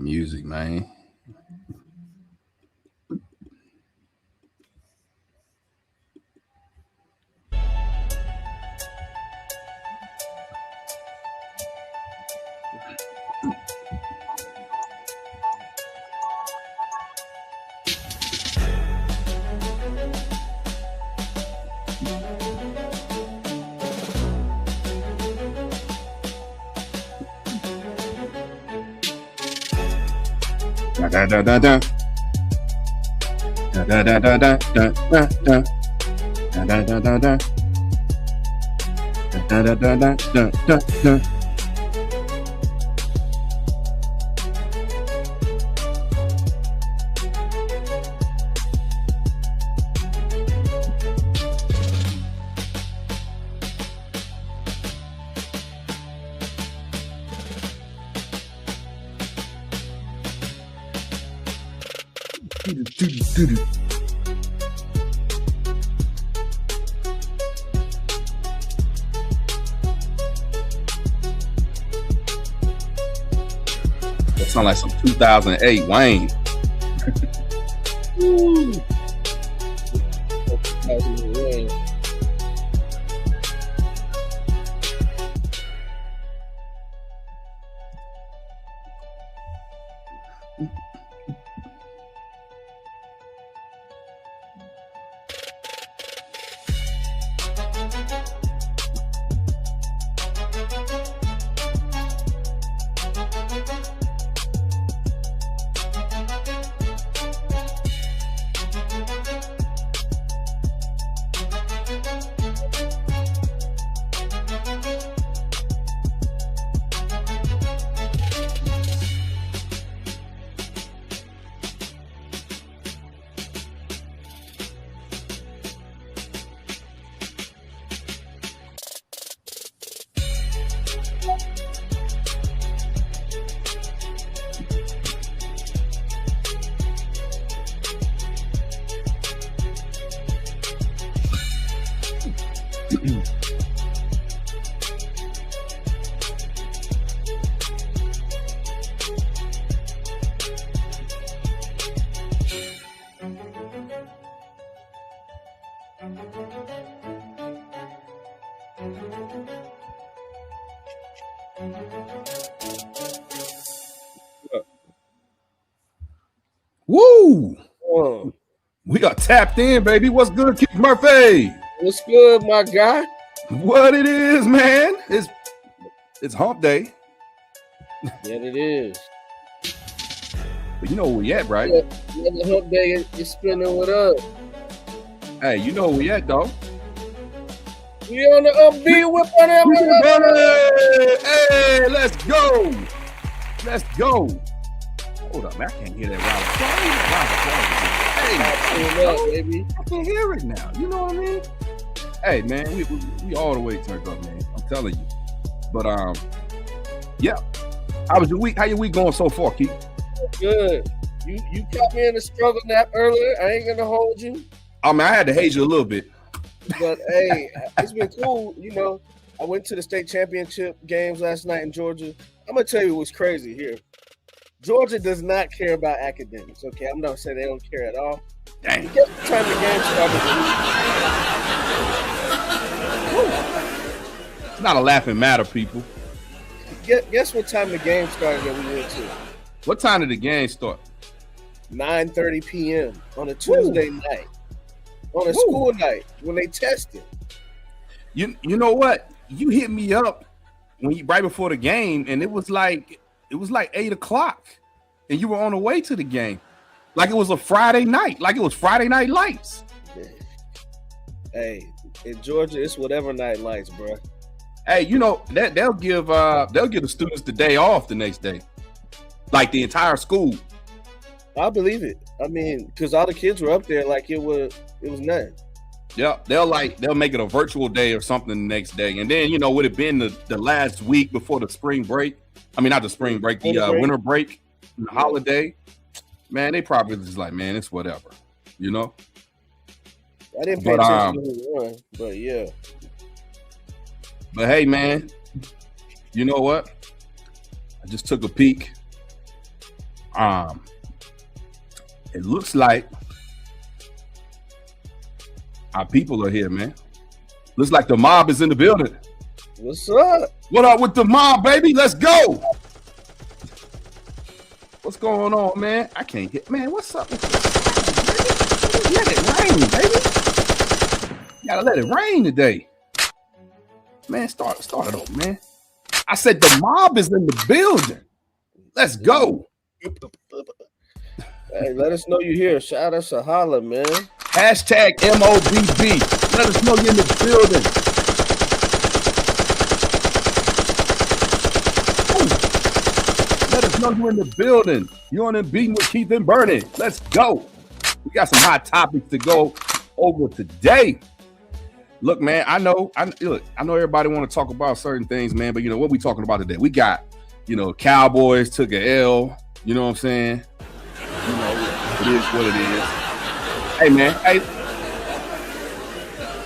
Music, man. Da da da da da da da da da da da da da da da da da da da. That sound like some 2008 Wayne. Woo! Oh, We are tapped in, baby. What's good, Keith Murphy? what's good, my guy? What it is, man? It's hump day. Yeah, it is. But you know where we at, right? Yeah, the hump day is spinning with us. Hey, you know where we at, dog. We on the upbeat whip on that. Hey, let's go. Let's go. Hold up, man. I can't hear that Up, baby. I can't hear it now. You know what I mean? Hey, man, we all the way turned up, man. I'm telling you. But yeah. How was your week? How your week going so far, Keith? Good. You caught me in a struggle nap earlier. I ain't gonna hold you. I mean, I had to hate you a little bit. But hey, it's been cool. You know, I went to the state championship games last night in Georgia. I'm gonna tell you what's crazy here. Georgia does not care about academics. Okay, I'm not saying they don't care at all. Dang. Guess what time the game started? It's not a laughing matter, people. Guess what time the game started that we went to? What time did the game start? 9:30 p.m. on a Tuesday night. On a school night when they tested. You know what? You hit me up right before the game, and it was like 8:00, and you were on the way to the game, like it was a Friday night, like it was Friday Night Lights. Hey, in Georgia, it's whatever night lights, bro. Hey, you know that they'll give the students the day off the next day, like the entire school. I believe it. I mean, because all the kids were up there like it was nothing. Yeah, they'll make it a virtual day or something the next day, and then would it been the last week before the spring break? I mean, not the spring break, the winter break, the holiday. Man, they probably just like, man, it's whatever, you know. I didn't pay attention to who won, but yeah. But hey, man, you know what? I just took a peek It looks like our people are here, man. Looks like the mob is in the building. What's up? What up with the mob, baby? Let's go. What's going on, man? I can't get, man. What's up with this? Let it rain, baby. You gotta let it rain today. Man, start it up, man. I said the mob is in the building. Let's go. Hey, let us know you're here. Shout us a holla, man. Hashtag MOBB. Let us know you're in the building. Ooh. Let us know you're in the building. You're on the beating with Keith and Bernie. Let's go. We got some hot topics to go over today. Look, man, I know everybody want to talk about certain things, man, but what we talking about today? We got, Cowboys took a L. You know what I'm saying? It is what it is. Hey, man. Hey.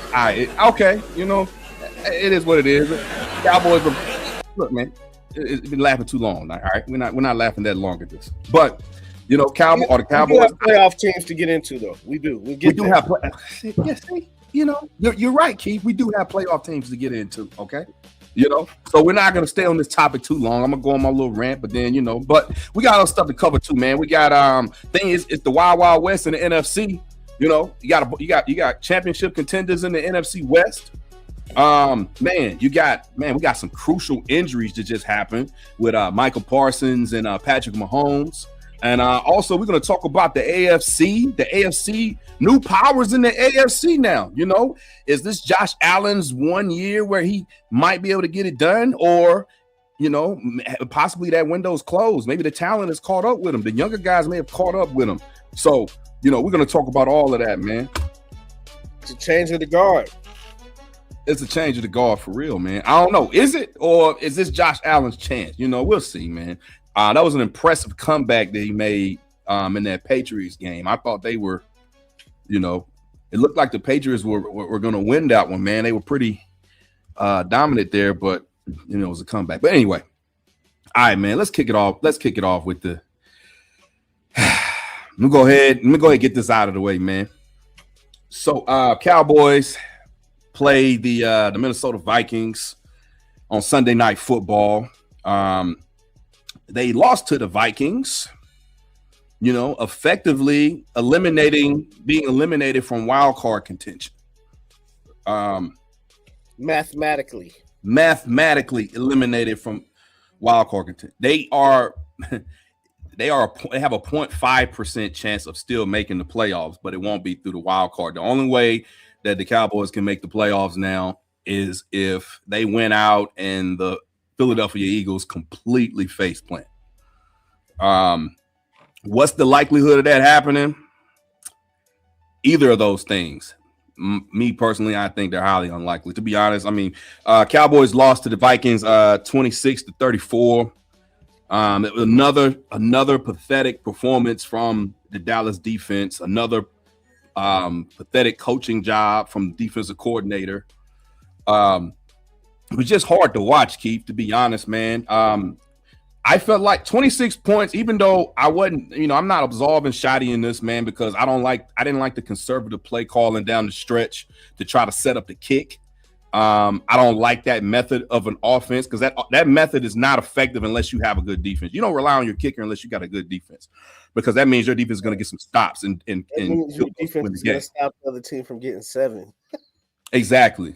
All right. Okay. It is what it is. Cowboys. Look, man. It's been laughing too long. All right. We're not laughing that long at this. But the Cowboys. We have playoff teams to get into, though. We do. We do have. Yes. You're right, Keith. We do have playoff teams to get into. Okay. So we're not gonna stay on this topic too long. I'm gonna go on my little rant, but then but we got other stuff to cover too, man. We got it's the Wild West in the NFC. You got championship contenders in the NFC West. We got some crucial injuries that just happened with Michael Parsons and Patrick Mahomes. And also we're gonna talk about the AFC new powers in the AFC now. Is this Josh Allen's 1 year where he might be able to get it done, or possibly that window's closed? Maybe the talent has caught up with him. The younger guys may have caught up with him. So we're gonna talk about all of that, man. It's a change of the guard. It's a change of the guard for real, man. I don't know. Is it, or is this Josh Allen's chance? We'll see, man. That was an impressive comeback that he made in that Patriots game. I thought they were, it looked like the Patriots were going to win that one, man. They were pretty dominant there, but, it was a comeback. But anyway, all right, man, let's kick it off. Let's kick it off with the let me go ahead and get this out of the way, man. So Cowboys play the Minnesota Vikings on Sunday Night Football. They lost to the Vikings, effectively being eliminated from wild card contention. Mathematically eliminated from wild card contention. They have a 0.5% chance of still making the playoffs, but it won't be through the wild card. The only way that the Cowboys can make the playoffs now is if they win out and the Philadelphia Eagles completely face plant. What's the likelihood of that happening? Either of those things. Me personally, I think they're highly unlikely. To be honest, Cowboys lost to the Vikings 26-34. It was another pathetic performance from the Dallas defense. Another pathetic coaching job from the defensive coordinator. It was just hard to watch, Keith, to be honest, man. I felt like 26 points, even though I wasn't, I'm not absolving Shotty in this, man, because I didn't like the conservative play calling down the stretch to try to set up the kick. I don't like that method of an offense because that method is not effective unless you have a good defense. You don't rely on your kicker unless you got a good defense, because that means your defense is going to get some stops and your defense is going to stop the other team from getting 7. Exactly.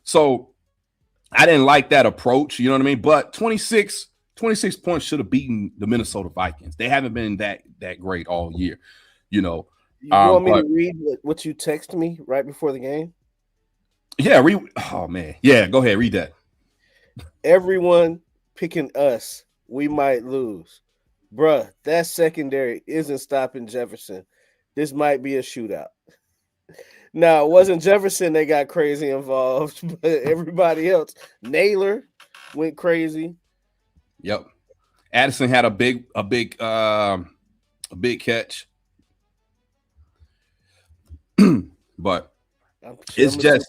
So I didn't like that approach, you know what I mean? But 26 points should have beaten the Minnesota Vikings. They haven't been that great all year, You want me to read what you texted me right before the game? Yeah, oh man. Yeah, go ahead, read that. Everyone picking us, we might lose. Bruh, that secondary isn't stopping Jefferson. This might be a shootout. Now, it wasn't Jefferson that got crazy involved, but everybody else. Naylor went crazy. Yep. Addison had a big catch. But it's just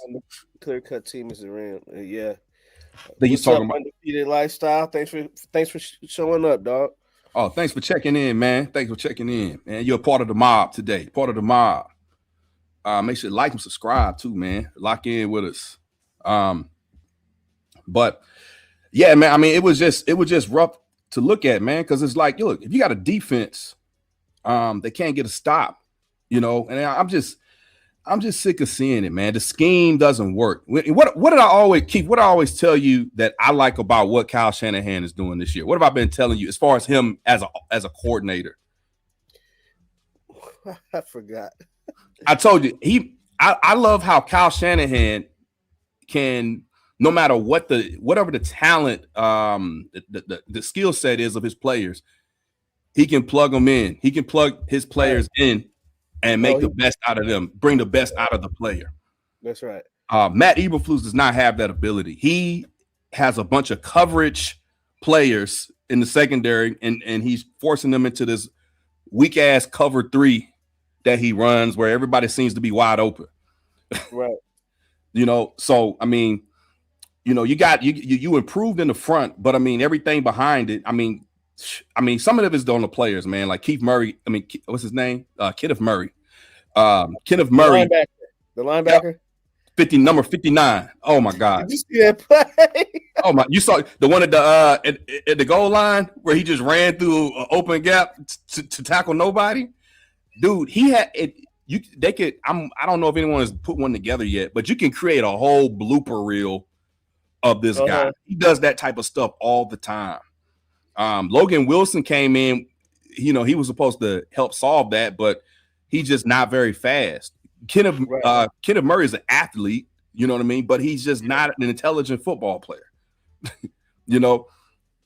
clear-cut team is around. Yeah. He's talking about undefeated lifestyle. Thanks for showing up, dog. Oh, thanks for checking in, man. Thanks for checking in, man. You're a part of the mob today. Part of the mob. Make sure to like and subscribe too, man. Lock in with us. But yeah, man. I mean, it was just rough to look at, man, because it's like, look, if you got a defense, they can't get a stop, and I'm just sick of seeing it, man. The scheme doesn't work. What did I always keep? What I always tell you that I like about what Kyle Shanahan is doing this year? What have I been telling you as far as him as a coordinator? I forgot. I told you I love how Kyle Shanahan can, no matter whatever the talent, the skill set is of his players, he can plug them in. He can plug his players in and make the best out of them, bring the best out of the player. That's right. Matt Eberflus does not have that ability. He has a bunch of coverage players in the secondary, and he's forcing them into this weak-ass cover 3 that he runs where everybody seems to be wide open. Right. So, I mean, you improved in the front, but, I mean, everything behind it, I mean, some of it is on the players, man. Like Keith Murray. I mean, what's his name? Kenneth Murray. Kenneth Murray. The linebacker. Number 59. Oh my God. Did you see that play? Oh my! You saw the one at the goal line where he just ran through an open gap to tackle nobody. Dude, he had it. They could. I don't know if anyone has put one together yet, but you can create a whole blooper reel of this guy. He does that type of stuff all the time. Logan Wilson came in, he was supposed to help solve that, but he's just not very fast. Kenneth Murray is an athlete, you know what I mean? But he's just not an intelligent football player,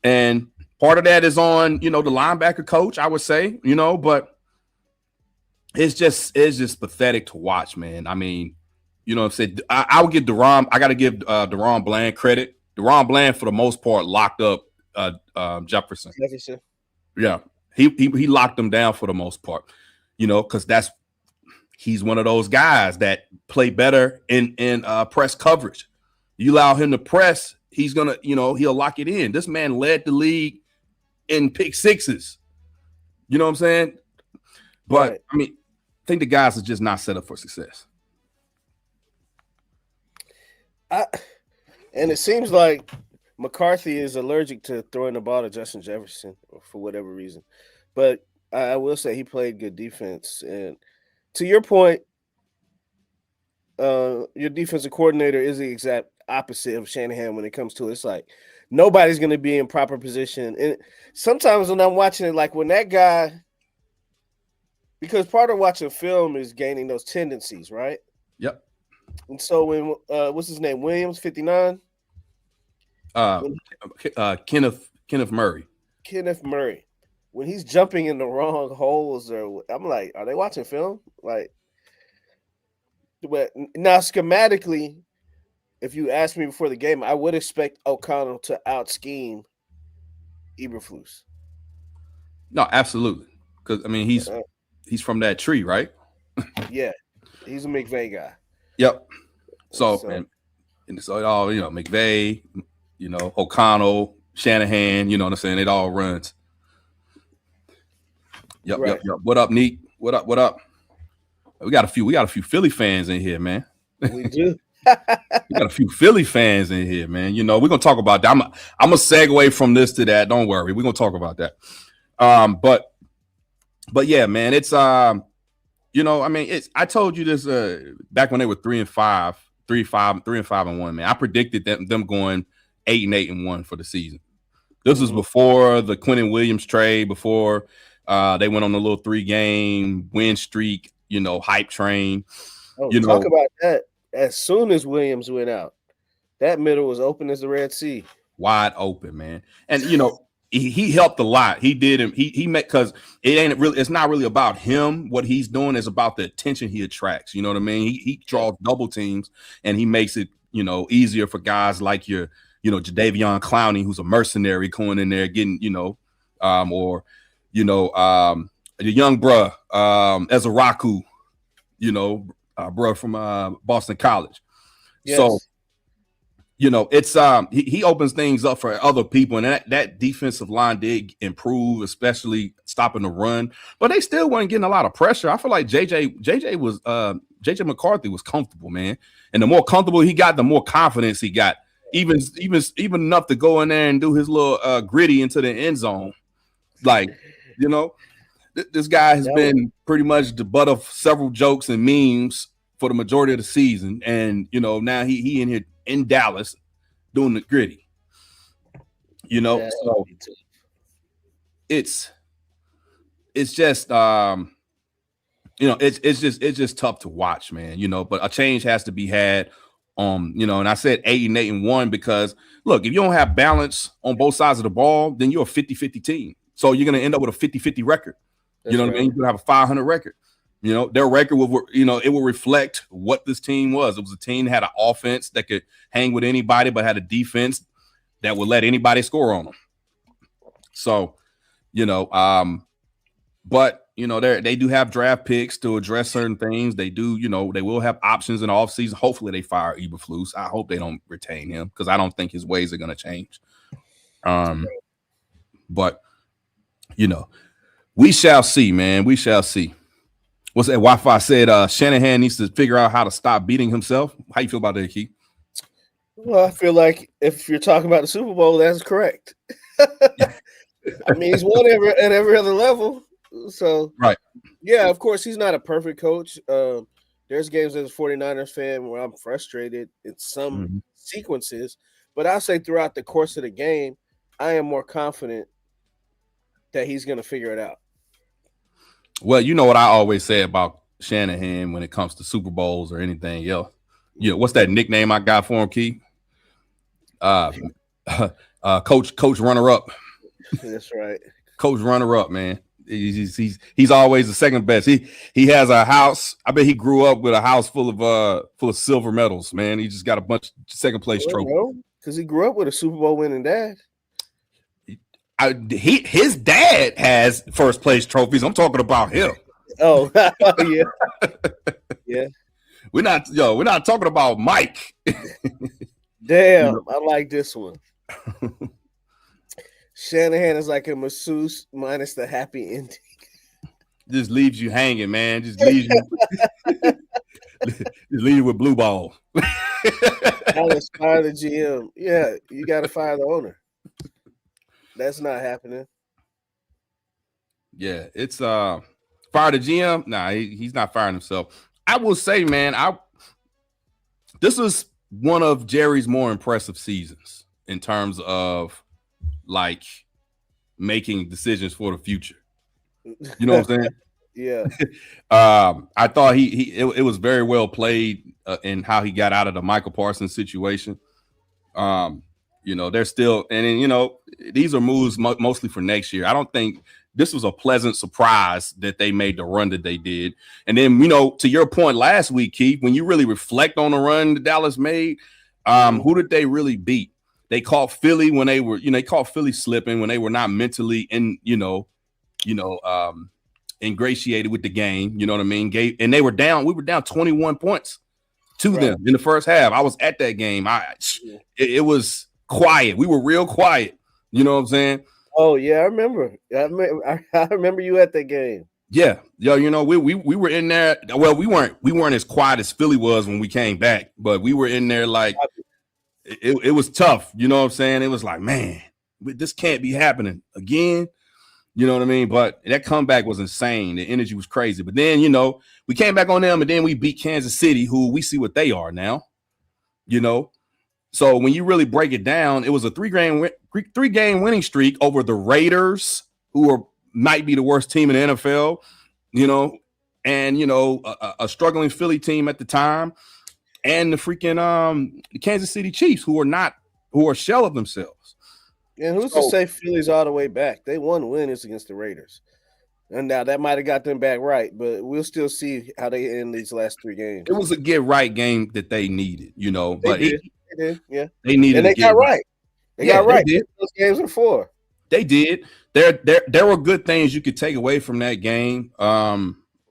and part of that is on, the linebacker coach, I would say, but it's just pathetic to watch, man. I mean, I said, I would give DeRon, I got to give DeRon Bland credit. DeRon Bland, for the most part, locked up Jefferson. Yeah, he locked them down for the most part, because he's one of those guys that play better in press coverage. You allow him to press, he's gonna, he'll lock it in. This man led the league in pick sixes. You know what I'm saying? But right. I mean, I think the guys are just not set up for success. And it seems like McCarthy is allergic to throwing the ball to Justin Jefferson for whatever reason. But I will say he played good defense. And to your point, your defensive coordinator is the exact opposite of Shanahan when it comes to it. It's like nobody's going to be in proper position. And sometimes when I'm watching it, like when that guy, because part of watching film is gaining those tendencies, right? Yep. And so when what's his name? Williams, 59? Kenneth Murray. Kenneth Murray. When he's jumping in the wrong holes, I'm like, are they watching film? Like, but now schematically, if you asked me before the game, I would expect O'Connell to out scheme Eberflus. No, absolutely. Because I mean, he's from that tree, right? Yeah, he's a McVay guy. Yep. So McVay, O'Connell, Shanahan, you know what I'm saying? It all runs. Yep, right. Yep. What up, Neat? What up? We got a few Philly fans in here, man. We do. We got a few Philly fans in here, man. We're gonna talk about that. I'm gonna segue from this to that. Don't worry, we're gonna talk about that. But yeah, man, it's I mean, I told you this back when they were 3-5, 3-5-1, man. I predicted them going 8-8-1 for the season. This was before the Quentin Williams trade, before they went on a little 3-game win streak, hype train. Talk about that. As soon as Williams went out, that middle was open as the Red Sea. Wide open, man. And, he helped a lot. He did him. He met, because it's not really about him. What he's doing is about the attention he attracts. You know what I mean? He draws double teams, and he makes it, easier for guys like your, Jadeveon Clowney, who's a mercenary, going in there getting, or the young bruh, Ezaraku, bruh from Boston College. Yes. So, it's he opens things up for other people, and that defensive line did improve, especially stopping the run. But they still weren't getting a lot of pressure. I feel like JJ McCarthy was comfortable, man. And the more comfortable he got, the more confidence he got. Even enough to go in there and do his little gritty into the end zone. Like, this guy has been pretty much the butt of several jokes and memes for the majority of the season, and now he in here in Dallas doing the gritty. So it's just it's just tough to watch, man. But a change has to be had. And I said 8-8-1 because look, if you don't have balance on both sides of the ball, then you're a 50-50 team. So you're going to end up with a 50-50 record. That's what I mean? You're going to have a 500 record. Their record will, it will reflect what this team was. It was a team that had an offense that could hang with anybody, but had a defense that would let anybody score on them. So, but they do have draft picks to address certain things. They do, they will have options in the offseason. Hopefully they fire Eberflus. I hope they don't retain him because I don't think his ways are going to change. But we shall see, man. We shall see. What's that? Wi-Fi said Shanahan needs to figure out how to stop beating himself. How you feel about that, Keith? Well, I feel like if you're talking about the Super Bowl, that's correct. I mean, he's won at every other level. So, right. Yeah, of course, he's not a perfect coach. There's games as a 49ers fan where I'm frustrated in some sequences. But I'll say throughout the course of the game, I am more confident that he's going to figure it out. Well, you know what I always say about Shanahan when it comes to Super Bowls or anything else. What's that nickname I got for him, Keith? Coach runner-up. That's right. Coach runner-up, man. He's always the second best. He has a house. I bet he grew up with a house full of silver medals, man. He just got a bunch of second place trophies. Because he grew up with a Super Bowl winning dad. His dad has first place trophies. I'm talking about him. Oh, yeah. Yeah. We're not talking about Mike. Damn, I like this one. Shanahan is like a masseuse minus the happy ending. Just leaves you hanging, man. Just leaves you with blue ball. Dallas, fire the GM. Yeah, you got to fire the owner. That's not happening. Yeah, it's fire the GM. Nah, he's not firing himself. I will say, man, this is one of Jerry's more impressive seasons in terms of like making decisions for the future. You know what I'm saying? Yeah. I thought it was very well played in how he got out of the Michael Parsons situation. They're still, and then, these are moves mostly for next year. I don't think this was a pleasant surprise that they made the run that they did. And then, to your point last week, Keith, when you really reflect on the run that Dallas made, who did they really beat? They caught Philly when they were, they caught Philly slipping when they were not mentally ingratiated with the game. You know what I mean? And we were down 21 points to them in the first half. I was at that game. It was quiet. We were real quiet. You know what I'm saying? Oh yeah, I remember. I remember you at that game. Yeah, we were in there. Well, we weren't as quiet as Philly was when we came back, but we were in there like it was tough. You know what I'm saying? It was like, man, this can't be happening again. You know what I mean? But that comeback was insane. The energy was crazy. But then, we came back on them, and then we beat Kansas City, who we see what they are now. So when you really break it down, it was a three-game winning streak over the Raiders, who might be the worst team in the NFL, and a struggling Philly team at the time, and the freaking Kansas City Chiefs, who are a shell of themselves. And who's to say Philly's all the way back? They won winners against the Raiders. And now that might have got them back right, but we'll still see how they end these last three games. It was a get-right game that they needed, but they did, yeah. They needed and they got right. They got right. They did. Those games are 4. They did. There were good things you could take away from that game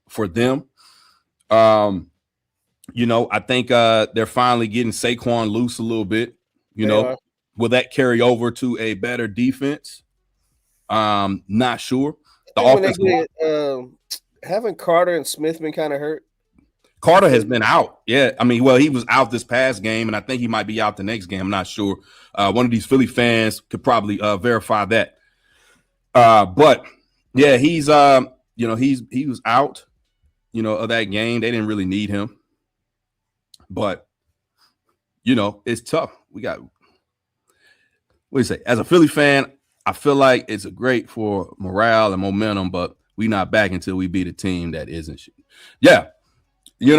for them. I think they're finally getting Saquon loose a little bit. You know, will that carry over to a better defense? Not sure. The offense. Haven't Carter and Smith been kind of hurt? Carter has been out. Yeah. I mean, well, he was out this past game, and I think he might be out the next game. I'm not sure. One of these Philly fans could probably verify that. But yeah, he's he was out, of that game. They didn't really need him. But it's tough. We got, what do you say? As a Philly fan, I feel like it's great for morale and momentum, but we not back until we beat a team that isn't. Yeah. You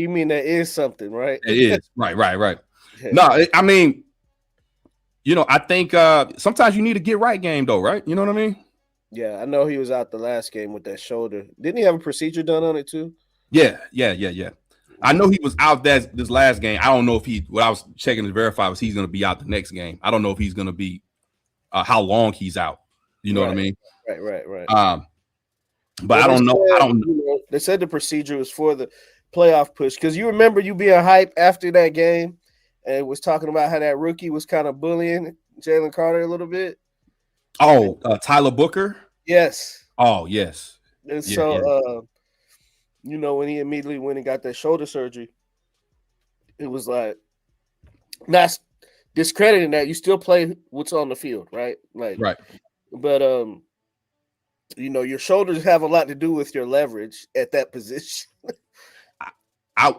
mean that is something, right? It is. Right. No, I mean, I think sometimes you need a get right game though, right? You know what I mean? Yeah, I know he was out the last game with that shoulder. Didn't he have a procedure done on it too? Yeah. I know he was out this last game. I don't know if what I was checking to verify was he's going to be out the next game. I don't know if he's going to be how long he's out. You know what I mean? Right. But I don't know. They said the procedure was for the playoff push because you remember you being hype after that game and was talking about how that rookie was kind of bullying Jalen Carter a little bit. Oh, Tyler Booker? Yes. Oh, yes. And so, when he immediately went and got that shoulder surgery, it was like, not discrediting that. You still play what's on the field, right? Right. But, your shoulders have a lot to do with your leverage at that position. I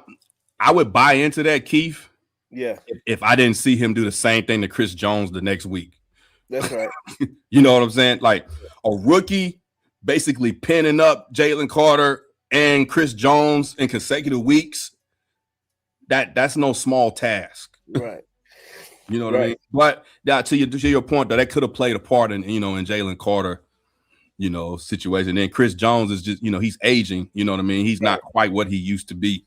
would buy into that, Keith. Yeah. If I didn't see him do the same thing to Chris Jones the next week. That's right. You know what I'm saying? Like a rookie basically pinning up Jalen Carter and Chris Jones in consecutive weeks. That's no small task. Right. You know what I mean? But to your point, though, that could have played a part in Jalen Carter, situation. And Chris Jones is just, he's aging. You know what I mean? He's not quite what he used to be.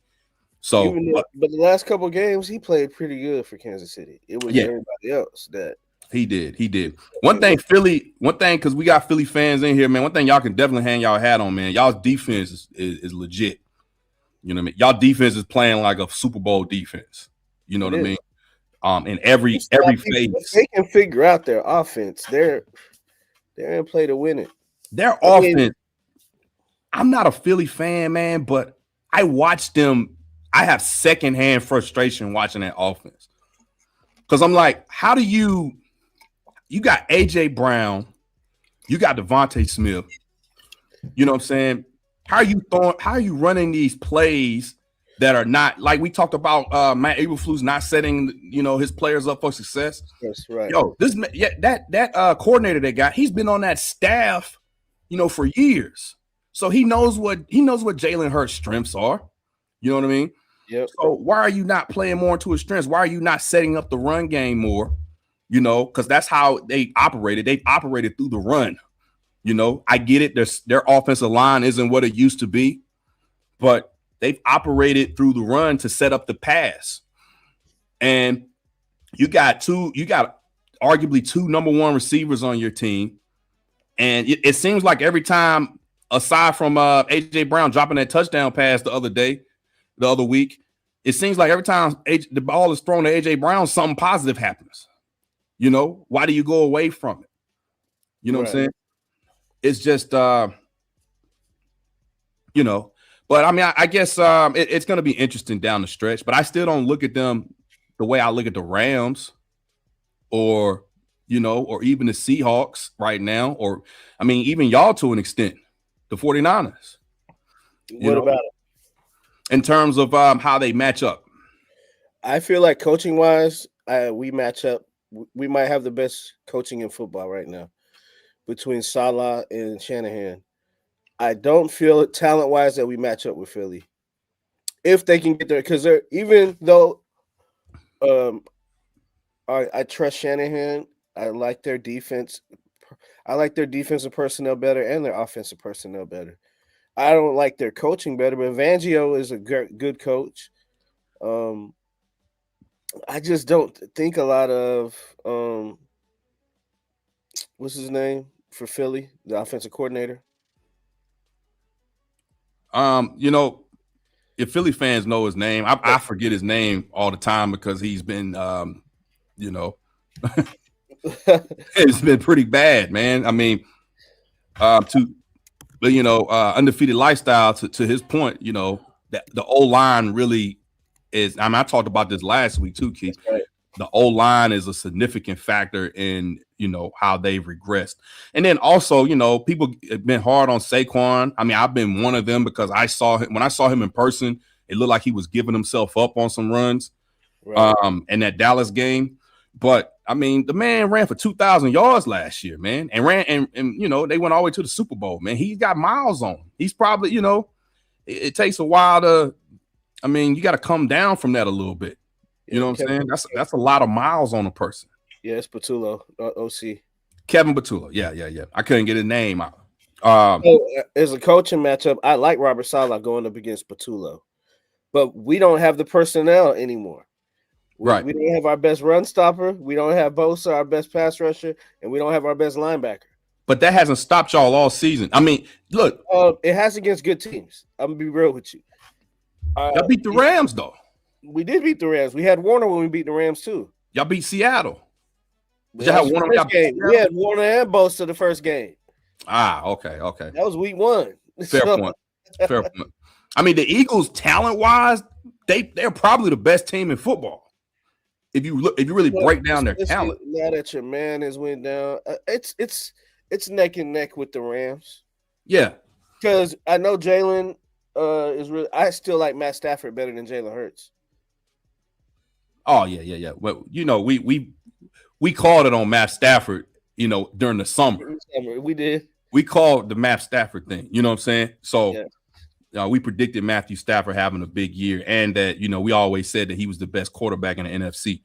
So, but the last couple of games, he played pretty good for Kansas City. It was everybody else that he did. One thing, because we got Philly fans in here, man. One thing y'all can definitely hang y'all hat on, man. Y'all's defense is legit. You know what I mean? Y'all defense is playing like a Super Bowl defense. You know what I mean? In every phase, they can figure out their offense. They're in play to win it. Their offense. I'm not a Philly fan, man, but I watch them. I have secondhand frustration watching that offense because I'm like, how do you got AJ Brown, you got Devontae Smith, you know what I'm saying? How are you running these plays that are not like we talked about Matt Eberflus not setting, his players up for success? That's right. Yo, that coordinator they got, he's been on that staff, for years. So he knows what Jalen Hurts' strengths are. You know what I mean? Yep. So why are you not playing more into his strengths? Why are you not setting up the run game more? Because that's how they operated. They've operated through the run. I get it. Their offensive line isn't what it used to be, but they've operated through the run to set up the pass. And you got arguably two number one receivers on your team. And it seems like every time, aside from AJ Brown dropping that touchdown pass the other week, it seems like every time the ball is thrown to AJ Brown, something positive happens. Why do you go away from it? You know what I'm saying? It's just, but I mean, I guess it's going to be interesting down the stretch, but I still don't look at them the way I look at the Rams or even the Seahawks right now, or, I mean, even y'all to an extent, the 49ers. What about it? In terms of how they match up? I feel like coaching-wise, we match up. We might have the best coaching in football right now between Salah and Shanahan. I don't feel talent-wise that we match up with Philly. If they can get there, because they're, even though I trust Shanahan, I like their defense. I like their defensive personnel better and their offensive personnel better. I don't like their coaching better, but Fangio is a good coach. I just don't think a lot of what's his name for Philly, the offensive coordinator. If Philly fans know his name, I forget his name all the time because he's been You know, it's been pretty bad, man. I mean, to undefeated lifestyle. To his point, that the O line really is. I mean, I talked about this last week too, Keith. Right. The O line is a significant factor in how they've regressed. And then also, people have been hard on Saquon. I mean, I've been one of them because when I saw him in person, it looked like he was giving himself up on some runs, Right. in that Dallas game. But I mean, the man ran for 2,000 yards last year, man, and they went all the way to the Super Bowl, man. He's got miles on him. He's probably, it takes a while to. I mean, you got to come down from that a little bit. You know what I'm saying? That's a lot of miles on a person. Yeah, it's Patullo, OC. Kevin Patullo. Yeah. I couldn't get his name out. As a coaching matchup, I like Robert Saleh going up against Patullo, but we don't have the personnel anymore. We don't have our best run stopper. We don't have Bosa, our best pass rusher, and we don't have our best linebacker. But that hasn't stopped y'all all season. I mean, look. It has against good teams. I'm going to be real with you. Y'all beat the Rams, though. We did beat the Rams. We had Warner when we beat the Rams, too. Y'all beat Seattle. We had Warner and Bosa the first game. Okay. That was week 1. Fair point. I mean, the Eagles, talent-wise, they're probably the best team in football. If you really break down their talent. Now that your man has went down, it's neck and neck with the Rams. Yeah. Because I know Jalen is really. I still like Matt Stafford better than Jalen Hurts. Oh yeah. Well, we called it on Matt Stafford, during the summer. We did. We called the Matt Stafford thing. You know what I'm saying? So we predicted Matthew Stafford having a big year, and that we always said that he was the best quarterback in the NFC.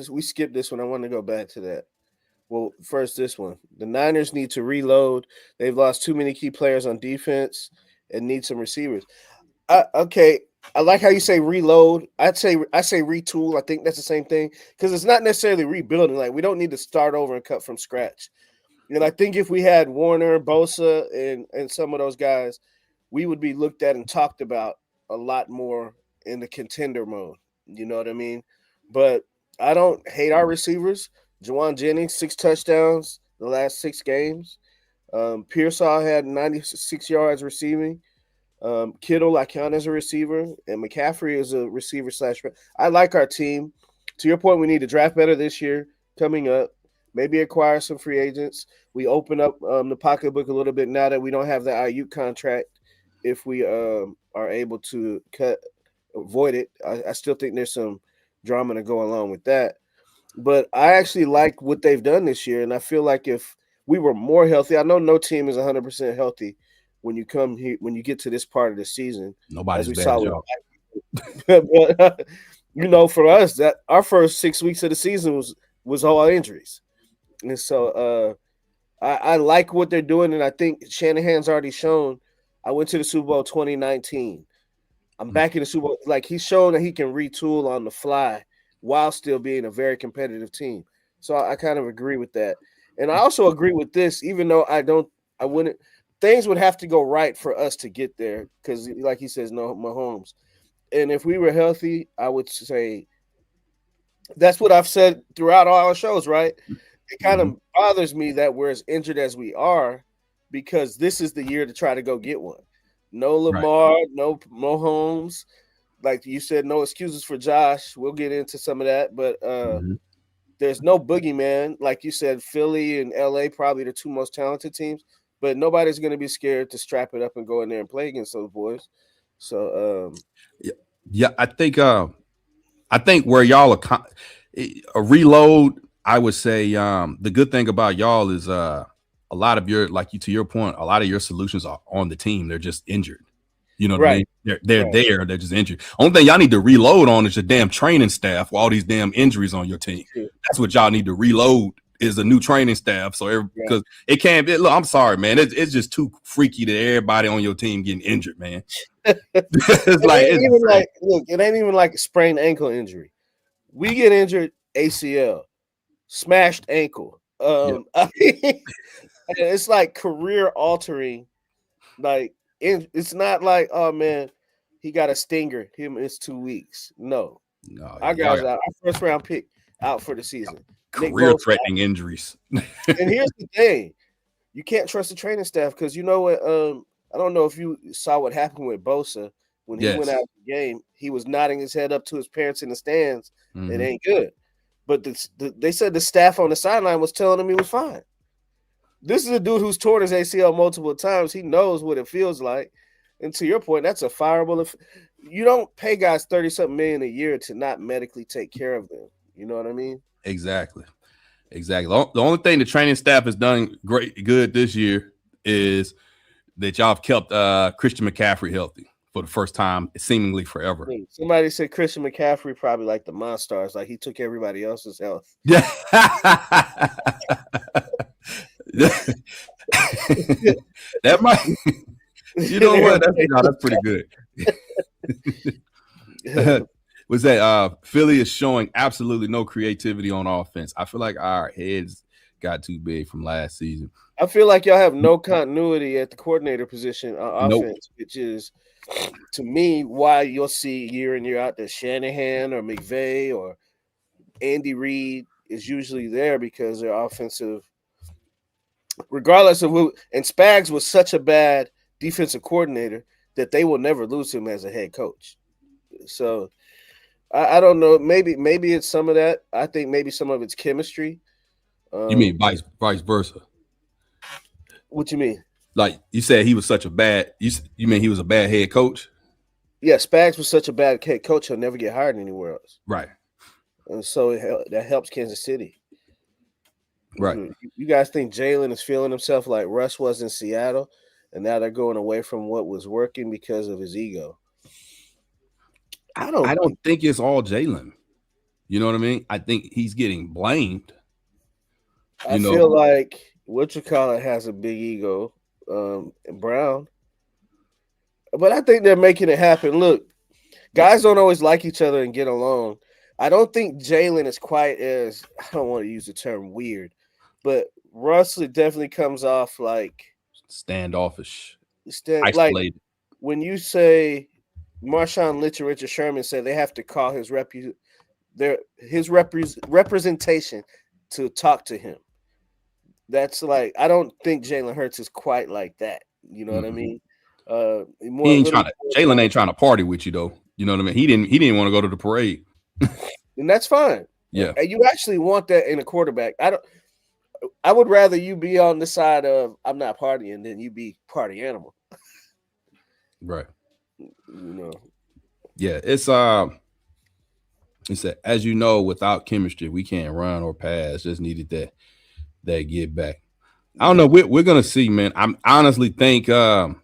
We skipped this one. I want to go back to that. Well, first this one. The Niners need to reload. They've lost too many key players on defense and need some receivers. Okay. I like how you say reload. I say retool. I think that's the same thing because it's not necessarily rebuilding. Like we don't need to start over and cut from scratch. And I think if we had Warner, Bosa, and some of those guys, we would be looked at and talked about a lot more in the contender mode. You know what I mean? But I don't hate our receivers. Juwan Jennings, 6 touchdowns the last 6 games. Pearsall had 96 yards receiving. Kittle, I count as a receiver, and McCaffrey is a receiver / I like our team. To your point, we need to draft better this year coming up. Maybe acquire some free agents. We open up the pocketbook a little bit now that we don't have the Ayuk contract. If we are able to avoid it, I still think there's some drama to go along with that. But I actually like what they've done this year, and I feel like if we were more healthy, I know no team is 100% healthy when you come here, when you get to this part of the season. Nobody's bad, y'all. But, for us, that our first 6 weeks of the season was all injuries. And so I like what they're doing, and I think Shanahan's already shown. I went to the Super Bowl 2019. I'm back in the Super Bowl. Like, he's shown that he can retool on the fly while still being a very competitive team. So I kind of agree with that. And I also agree with this, even though things would have to go right for us to get there because, like he says, no Mahomes. And if we were healthy, I would say that's what I've said throughout all our shows, right? It kind of bothers me that we're as injured as we are because this is the year to try to go get one. No Lamar, no Mahomes. Like you said, no excuses for Josh. We'll get into some of that, but there's no boogeyman. Like you said, Philly and LA probably the 2 most talented teams, but nobody's going to be scared to strap it up and go in there and play against those boys. So, I think where y'all are a reload. I would say the good thing about y'all is a lot of to your point, a lot of your solutions are on the team. They're just injured. You know what I mean? They're there. They're just injured. Only thing y'all need to reload on is your damn training staff with all these damn injuries on your team. That's what y'all need to reload is a new training staff. So because it can't be. Look, I'm sorry, man. It's just too freaky that everybody on your team getting injured, man. It ain't even like a sprained ankle injury. We get injured, ACL, smashed ankle. I mean, it's like career altering. Like it's not like, oh man, he got a stinger. Him is 2 weeks. No, No, Our guys out. Our first round pick out for the season. Career-threatening injuries. And here's the thing: you can't trust the training staff because you know what? I don't know if you saw what happened with Bosa when he went out of the game. He was nodding his head up to his parents in the stands. Mm-hmm. It ain't good. But they said the staff on the sideline was telling him he was fine. This is a dude who's torn his ACL multiple times. He knows what it feels like. And to your point, that's a fireable. You don't pay guys $30-something million a year to not medically take care of them. You know what I mean? Exactly. The only thing the training staff has done good this year is that y'all have kept Christian McCaffrey healthy for the first time, seemingly forever. Somebody said Christian McCaffrey probably like the Monstars, like he took everybody else's health. Yeah. That might, you know what? That's pretty good. Was that Philly is showing absolutely no creativity on offense. I feel like our heads got too big from last season. I feel like y'all have no continuity at the coordinator position on offense, which is, to me, why you'll see year in, year out that Shanahan or McVay or Andy Reid is usually there because they're offensive, regardless of who. And Spags was such a bad defensive coordinator that they will never lose him as a head coach. So I don't know. Maybe it's some of that. I think maybe some of it's chemistry. You mean vice versa? What you mean? Like you said, he was such a bad. You mean he was a bad head coach? Yeah, Spags was such a bad head coach. He'll never get hired anywhere else. Right. And so that helps Kansas City. Right. You guys think Jalen is feeling himself like Russ was in Seattle, and now they're going away from what was working because of his ego? I don't think it's all Jalen. You know what I mean? I think he's getting blamed. I feel like whatchamacallit has a big ego, Brown. But I think they're making it happen. Look, guys don't always like each other and get along. I don't think Jalen is quite as, I don't want to use the term weird, but Russell definitely comes off like standoffish, isolated. Like when you say Marshawn Lynch and Richard Sherman said they have to call his representation to talk to him. That's like, I don't think Jalen Hurts is quite like that. You know what I mean? Jalen ain't trying to party with you though. You know what I mean? He didn't want to go to the parade. And that's fine. Yeah. And you actually want that in a quarterback. I would rather you be on the side of I'm not partying than you be party animal. Right. You know. Yeah, it's as you know, without chemistry, we can't run or pass. Just needed that get back. I don't know. We're gonna see, man. I honestly think who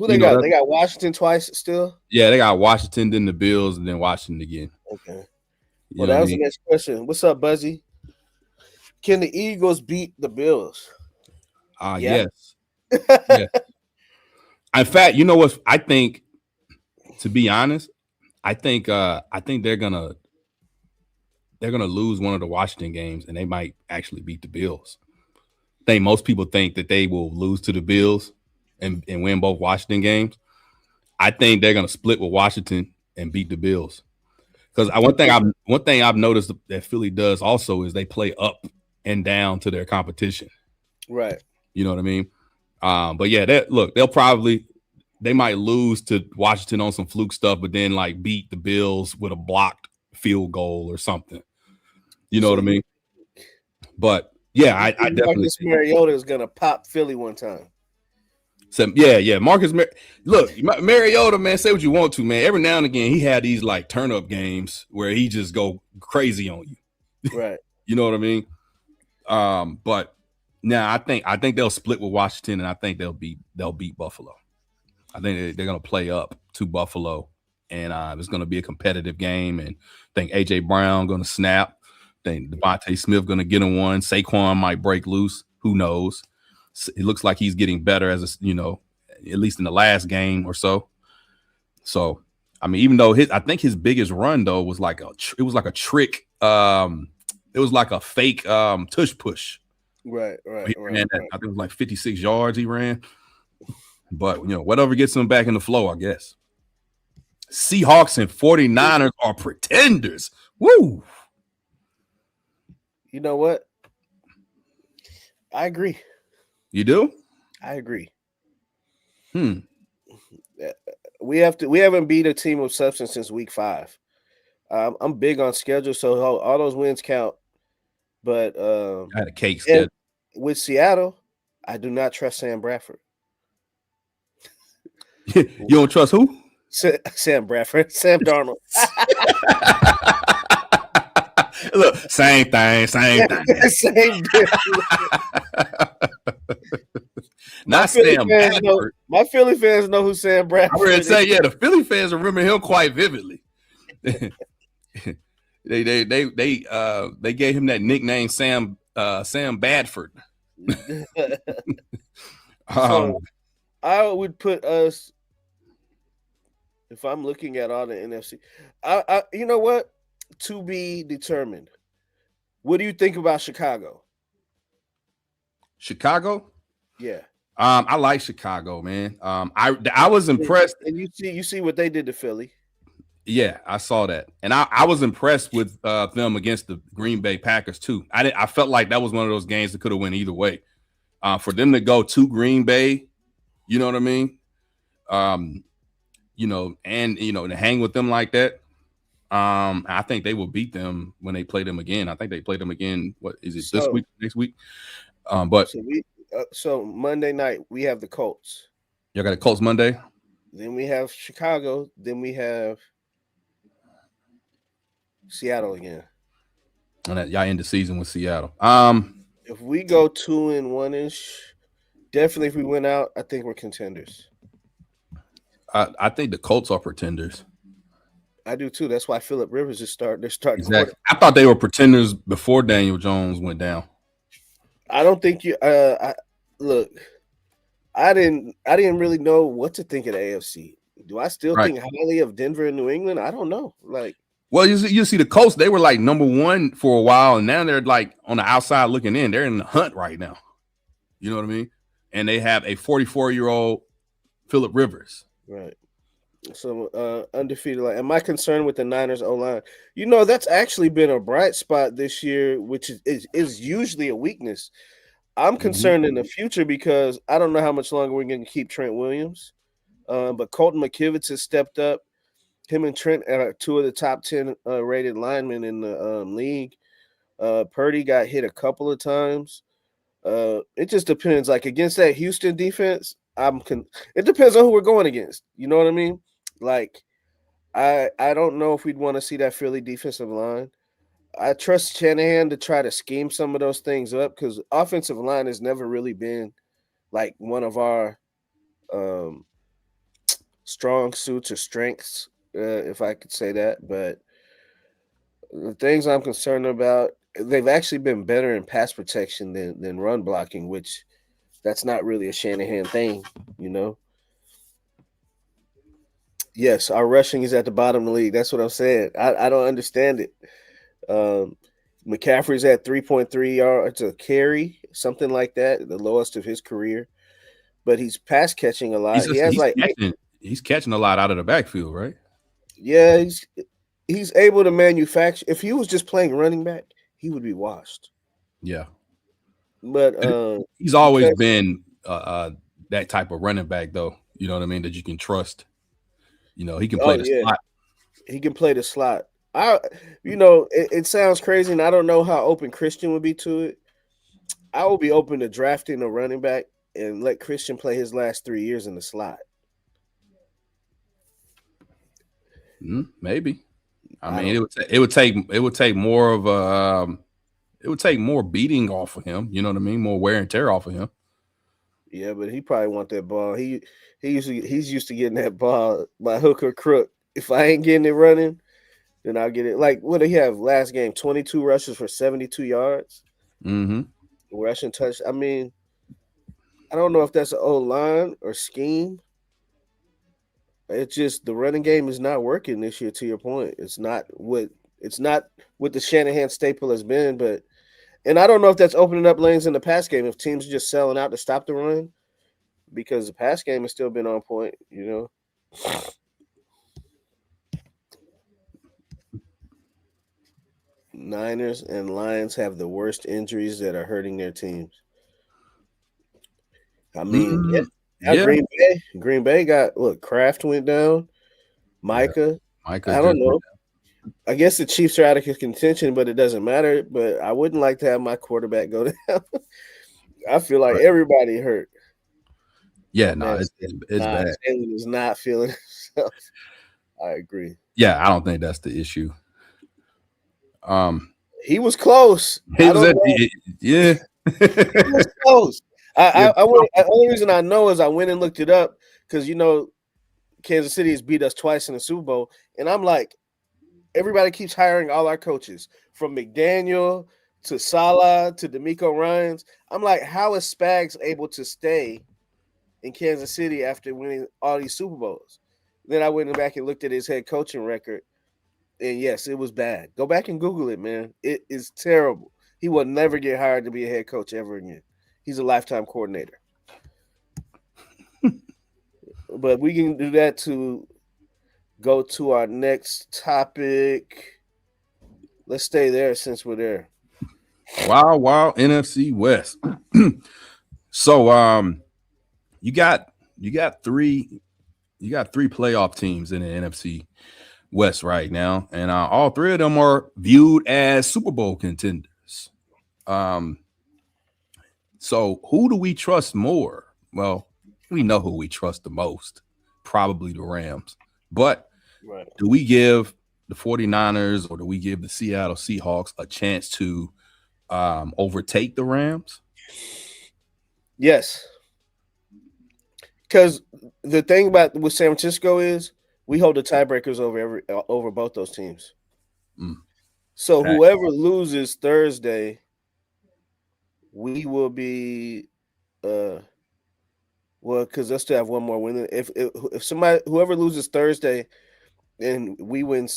they got? They got Washington twice still? Yeah, they got Washington, then the Bills, and then Washington again. Okay. Well, that was the next question. What's up, Buzzy? Can the Eagles beat the Bills? Yes. Yeah. In fact, you know what? I think, to be honest, I think they're gonna lose one of the Washington games, and they might actually beat the Bills. I think most people think that they will lose to the Bills and win both Washington games. I think they're gonna split with Washington and beat the Bills. Because one thing I've noticed that Philly does also is they play up and down to their competition. Right. You know what I mean? But yeah, they might lose to Washington on some fluke stuff, but then like beat the Bills with a blocked field goal or something. You know what I mean? But yeah, I definitely Marcus Mariota is gonna pop Philly one time. So yeah, look, Mariota, man, say what you want to, man. Every now and again, he had these like turn up games where he just go crazy on you. Right. You know what I mean? But now I think they'll split with Washington, and I think they'll beat Buffalo. I think they're gonna play up to Buffalo, and it's gonna be a competitive game. And I think AJ Brown gonna snap. I think Devontae Smith gonna get in one. Saquon might break loose. Who knows? It looks like he's getting better at least in the last game or so. So, I mean, even though I think his biggest run though was like a trick. It was like a fake tush push. Right. I think it was like 56 yards he ran. But whatever gets him back in the flow, I guess. Seahawks and 49ers are pretenders. Woo! You know what? I agree. You do? I agree. Hmm. We haven't beat a team of substance since week 5. I'm big on schedule, so all those wins count. But I had a cake schedule. With Seattle, I do not trust Sam Bradford. You don't trust who? Sam Bradford. Sam Darnold. Look, same thing. Same Not Sam Bradford. My Philly fans know who Sam Bradford is. I would say, yeah, the Philly fans remember him quite vividly. They gave him that nickname Sam Badford. So I would put us, if I'm looking at all the NFC, I you know what? To be determined. What do you think about Chicago? Chicago? Yeah. I like Chicago, man. I was impressed. And you see what they did to Philly. Yeah, I saw that, and I was impressed with them against the Green Bay Packers too. I felt like that was one of those games that could have went either way. For them to go to Green Bay, you know what I mean? And to hang with them like that. I think they will beat them when they play them again. I think they play them again. What is it, this week, next week? So Monday night we have the Colts. Y'all got the Colts Monday. Then we have Chicago. Then we have Seattle again. And y'all end the season with Seattle. If we go 2-1-ish, definitely if we win out, I think we're contenders. I think the Colts are pretenders. I do too. That's why Phillip Rivers is starting. They're starting. Exactly. I thought they were pretenders before Daniel Jones went down. I don't think you. Look, I didn't really know what to think of the AFC. Do I still think highly of Denver and New England? I don't know. Well, you see the Colts. They were like number one for a while, and now they're like on the outside looking in. They're in the hunt right now. You know what I mean? And they have a 44-year-old Phillip Rivers. Right. So undefeated. And my concern with the Niners O-line, that's actually been a bright spot this year, which is usually a weakness. I'm concerned in the future because I don't know how much longer we're going to keep Trent Williams. But Colton McKivitz has stepped up. Him and Trent are 2 of the top 10 rated linemen in the league. Purdy got hit a couple of times. It just depends. Like against that Houston defense, it depends on who we're going against. You know what I mean? Like, I don't know if we'd want to see that Philly defensive line. I trust Shanahan to try to scheme some of those things up because offensive line has never really been like one of our strong suits or strengths, if I could say that. But the things I'm concerned about, they've actually been better in pass protection than run blocking, which that's not really a Shanahan thing, Yes, our rushing is at the bottom of the league. That's what I'm saying. I don't understand it. McCaffrey's at 3.3 yards a carry, something like that, the lowest of his career. But he's pass catching a lot. He's catching a lot out of the backfield, right? Yeah, he's able to manufacture. If he was just playing running back, he would be washed. Yeah. But he's always been that type of running back, though. You know what I mean? That you can trust. He can play the slot. He can play the slot. It sounds crazy, and I don't know how open Christian would be to it. I will be open to drafting a running back and let Christian play his last 3 years in the slot. Maybe. I mean, it would take more of it would take more beating off of him. You know what I mean? More wear and tear off of him. Yeah, but he probably want that ball. He's used to getting that ball by hook or crook. If I ain't getting it running, then I'll get it. Like, what did he have last game? 22 rushes for 72 yards. Rushing touch. I mean, I don't know if that's an old line or scheme. It's just the running game is not working this year. To your point, it's not what the Shanahan staple has been. And I don't know if that's opening up lanes in the pass game. If teams are just selling out to stop the run, because the pass game has still been on point. Niners and Lions have the worst injuries that are hurting their teams. I mean, yeah. Yeah. Green Bay got Kraft went down, Micah. Micah I don't just know. I guess the Chiefs are out of contention, but it doesn't matter. But I wouldn't like to have my quarterback go down. I feel like everybody hurt. Yeah, no, it's bad. Jalen is not feeling himself. I agree. Yeah, I don't think that's the issue. He was close. He was he was close. The only reason I know is I went and looked it up because Kansas City has beat us twice in the Super Bowl, and I'm like, everybody keeps hiring all our coaches from McDaniel to Salah to DeMeco Ryans. I'm like, how is Spags able to stay in Kansas City after winning all these Super Bowls? Then I went back and looked at his head coaching record, and yes, it was bad. Go back and Google it, man. It is terrible. He will never get hired to be a head coach ever again. He's a lifetime coordinator. But we can do that to go to our next topic. Let's stay there since we're there. Wow, NFC West. So you got three playoff teams in the NFC West right now, and all three of them are viewed as Super Bowl contenders. So who do we trust more? Well, we know who we trust the most, probably the Rams. But do we give the 49ers or do we give the Seattle Seahawks a chance to overtake the Rams? Yes. Because the thing about with San Francisco is we hold the tiebreakers over both those teams. So whoever loses Thursday, we will be because they'll still have one more win. If whoever loses Thursday and we win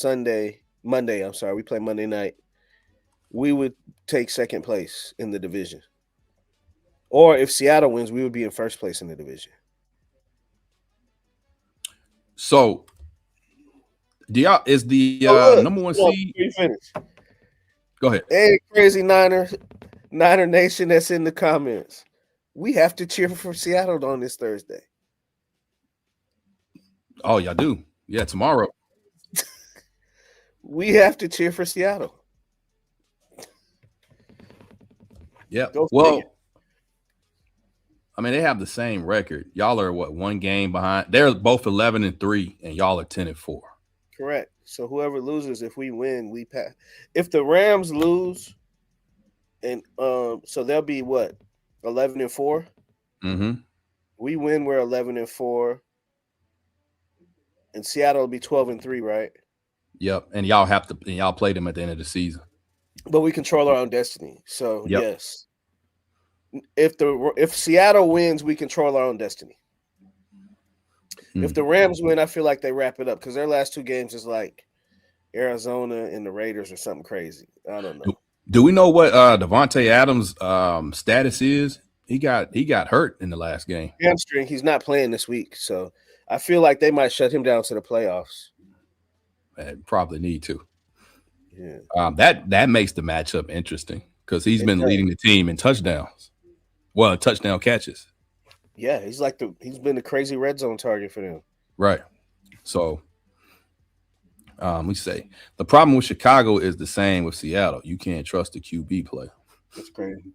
Monday, I'm sorry, we play Monday night, we would take second place in the division. Or if Seattle wins, we would be in first place in the division. So is the number one seed? Go ahead. Hey, crazy Niner Nation that's in the comments. We have to cheer for Seattle on this Thursday. Oh, y'all do? Yeah, tomorrow. We have to cheer for Seattle. Yeah. Well, I mean, they have the same record. Y'all are one game behind. They're both 11-3, and y'all are 10-4. Correct. So whoever loses, if we win, we pass. If the Rams lose, and so they'll be what, 11-4. We win, we're 11-4, and Seattle will be 12-3, right? Yep. And y'all play them at the end of the season. But we control our own destiny. So yes. If Seattle wins, we control our own destiny. If the Rams win, I feel like they wrap it up because their last two games is like Arizona and the Raiders or something crazy. I don't know. Do we know what Devontae Adams' status is? He got hurt in the last game. Hamstring. He's not playing this week, so I feel like they might shut him down to the playoffs. Probably need to. Yeah. That makes the matchup interesting because he's been leading the team in touchdowns. Well, touchdown catches. Yeah, he's been the crazy red zone target for them. Right. So we say the problem with Chicago is the same with Seattle. You can't trust the QB play. That's crazy.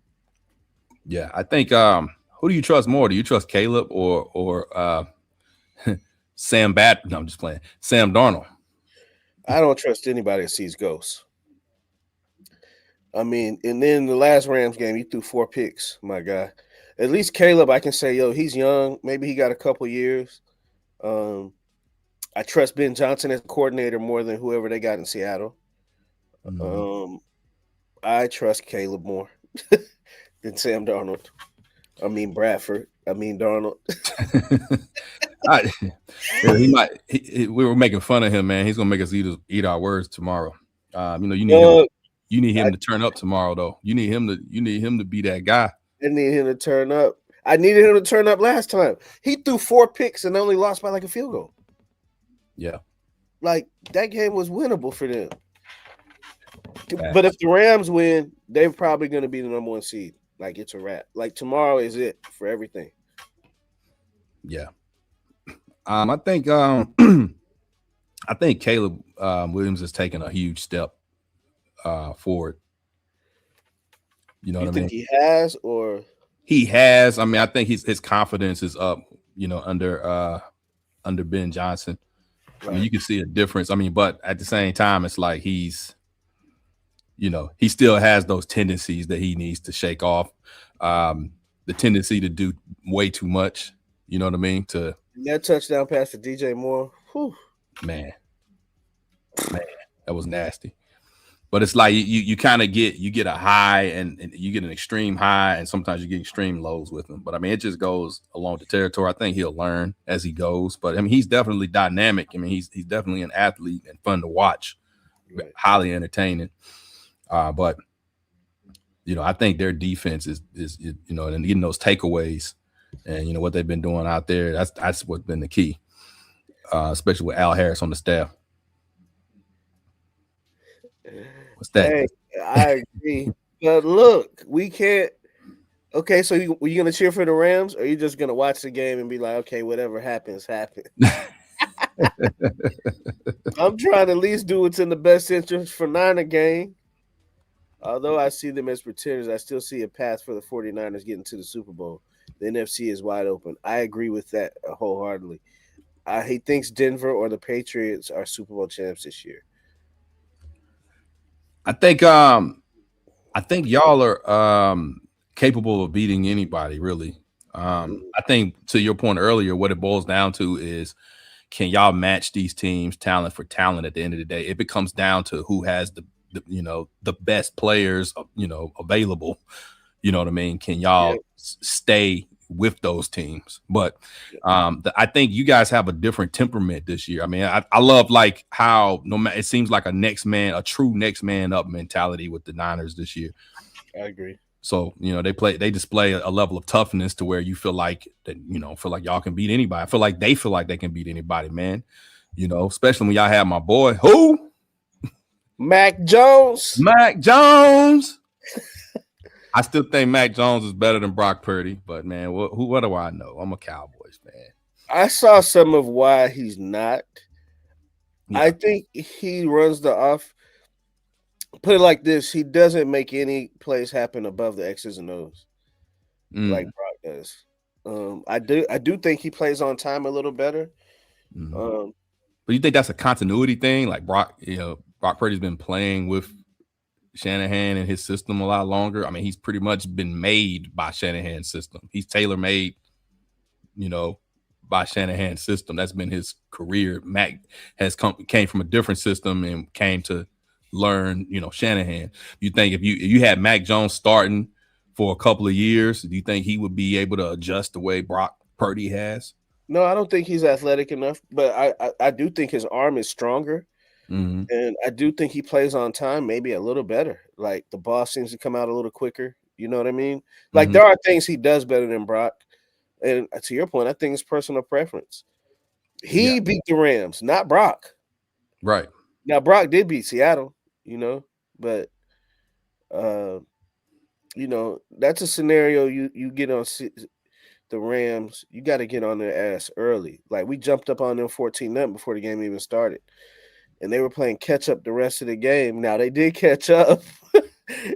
Yeah, I think who do you trust more? Do you trust Caleb or Sam Bat? No, I'm just playing. Sam Darnold. I don't trust anybody that sees ghosts. I mean, and then the last Rams game, he threw 4 picks, my guy. At least Caleb, I can say, he's young. Maybe he got a couple years. I trust Ben Johnson as a coordinator more than whoever they got in Seattle. I trust Caleb more than Sam Darnold. I mean Bradford. I mean Darnold. We were making fun of him, man. He's gonna make us eat our words tomorrow. You need him to turn up tomorrow, though. You need him to be that guy. I need him to turn up. I needed him to turn up last time. He threw 4 picks and only lost by like a field goal. Yeah. Like that game was winnable for them. But if the Rams win, they're probably going to be the number 1 seed. Like it's a wrap. Like tomorrow is it for everything. Yeah. I think I think Caleb Williams is taking a huge step forward. You know what I mean? He has, or he has. I mean, I think his confidence is up. You know, under Ben Johnson. Right. I mean, you can see a difference. I mean, but at the same time, it's like he's, you know, he still has those tendencies that he needs to shake off. The tendency to do way too much. You know what I mean? To that touchdown pass to DJ Moore. Whew. Man, that was nasty. But it's like you kind of get a high and you get an extreme high, and sometimes you get extreme lows with him. But I mean, it just goes along the territory. I think he'll learn as he goes. But I mean, he's definitely dynamic. I mean, he's definitely an athlete and fun to watch, right. Highly entertaining. But you know, I think their defense is you know, and getting those takeaways, and you know what they've been doing out there. That's what's been the key, especially with Al Harris on the staff. What's that? Hey, I agree. But look, we can't. Okay, so you gonna cheer for the Rams, or are you just gonna watch the game and be like, okay, whatever happens, happens? I'm trying to at least do what's in the best interest for Niner game. Although I see them as pretenders, I still see a path for the 49ers getting to the Super Bowl. The NFC is wide open. I agree with that wholeheartedly. He thinks Denver or the Patriots are Super Bowl champs this year. I think y'all are capable of beating anybody, really. I think to your point earlier, what it boils down to is, can y'all match these teams talent for talent at the end of the day? It becomes down to who has the you know, the best players, you know, available. You know what I mean? Can y'all stay with those teams? But I think you guys have a different temperament this year. I mean, I love like how it seems like a true next man up mentality with the Niners this year. I agree. So, you know, they display a level of toughness to where you feel like that, you know, feel like y'all can beat anybody. I feel like they feel like they can beat anybody, man. You know, especially when y'all have my boy, who? Mac Jones. I still think Mac Jones is better than Brock Purdy, but man, what do I know? I'm a Cowboys fan. I saw some of why he's not. Yeah. I think he runs the off. Put it like this: he doesn't make any plays happen above the X's and O's like Brock does. I do think he plays on time a little better. But you think that's a continuity thing? Like Brock Purdy's been playing with Shanahan and his system a lot longer. I mean, he's pretty much been made by Shanahan's system. He's tailor-made, you know, by Shanahan's system. That's been his career. Mac came from a different system and came to learn, you know, Shanahan. You think if you had Mac Jones starting for a couple of years, do you think he would be able to adjust the way Brock Purdy has? No, I don't think he's athletic enough, but I do think his arm is stronger. Mm-hmm. And I do think he plays on time, maybe a little better. Like the ball seems to come out a little quicker. You know what I mean? Like there are things he does better than Brock. And to your point, I think it's personal preference. He beat the Rams, not Brock. Right. Now, Brock did beat Seattle, you know, but, you know, that's a scenario you get on the Rams. You got to get on their ass early. Like we jumped up on them 14-0 before the game even started. And they were playing catch up the rest of the game. Now they did catch up,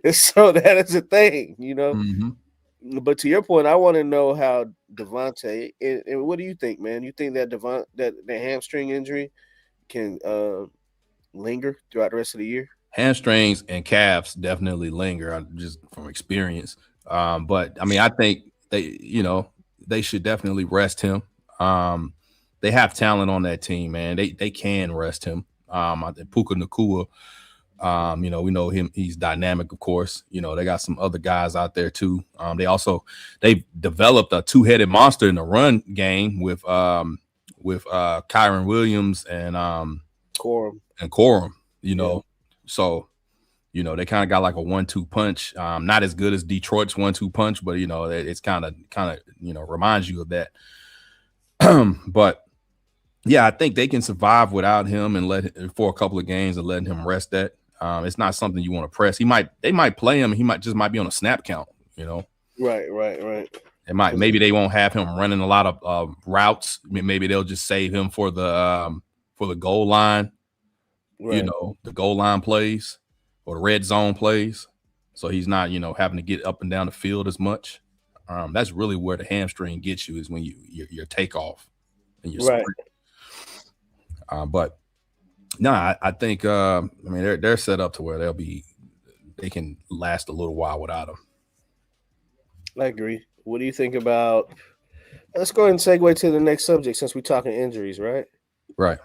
and so that is a thing, you know. Mm-hmm. But to your point, I want to know how Devontae. And what do you think, man? You think that that the hamstring injury can linger throughout the rest of the year? Hamstrings and calves definitely linger, just from experience. But I mean, I think they should definitely rest him. They have talent on that team, man. They can rest him. I think Puka Nacua, you know, we know him. He's dynamic, of course. You know, they got some other guys out there too. They developed a two-headed monster in the run game with Kyron Williams and Corum. You know, so you know they kind of got like a 1-2 punch. Not as good as Detroit's 1-2 punch, but you know it's kind of you know reminds you of that. But yeah, I think they can survive without him and for a couple of games and letting him rest that. It's not something you want to press. They might play him. He might be on a snap count. Right. Maybe they won't have him running a lot of routes. Maybe they'll just save him for the goal line. Right. The goal line plays or the red zone plays. So he's not, having to get up and down the field as much. That's really where the hamstring gets you, is when your takeoff and your sprint. But no, I think they're set up to where they can last a little while without him. I agree. What do you think about? Let's go ahead and segue to the next subject, since we're talking injuries, right? Right.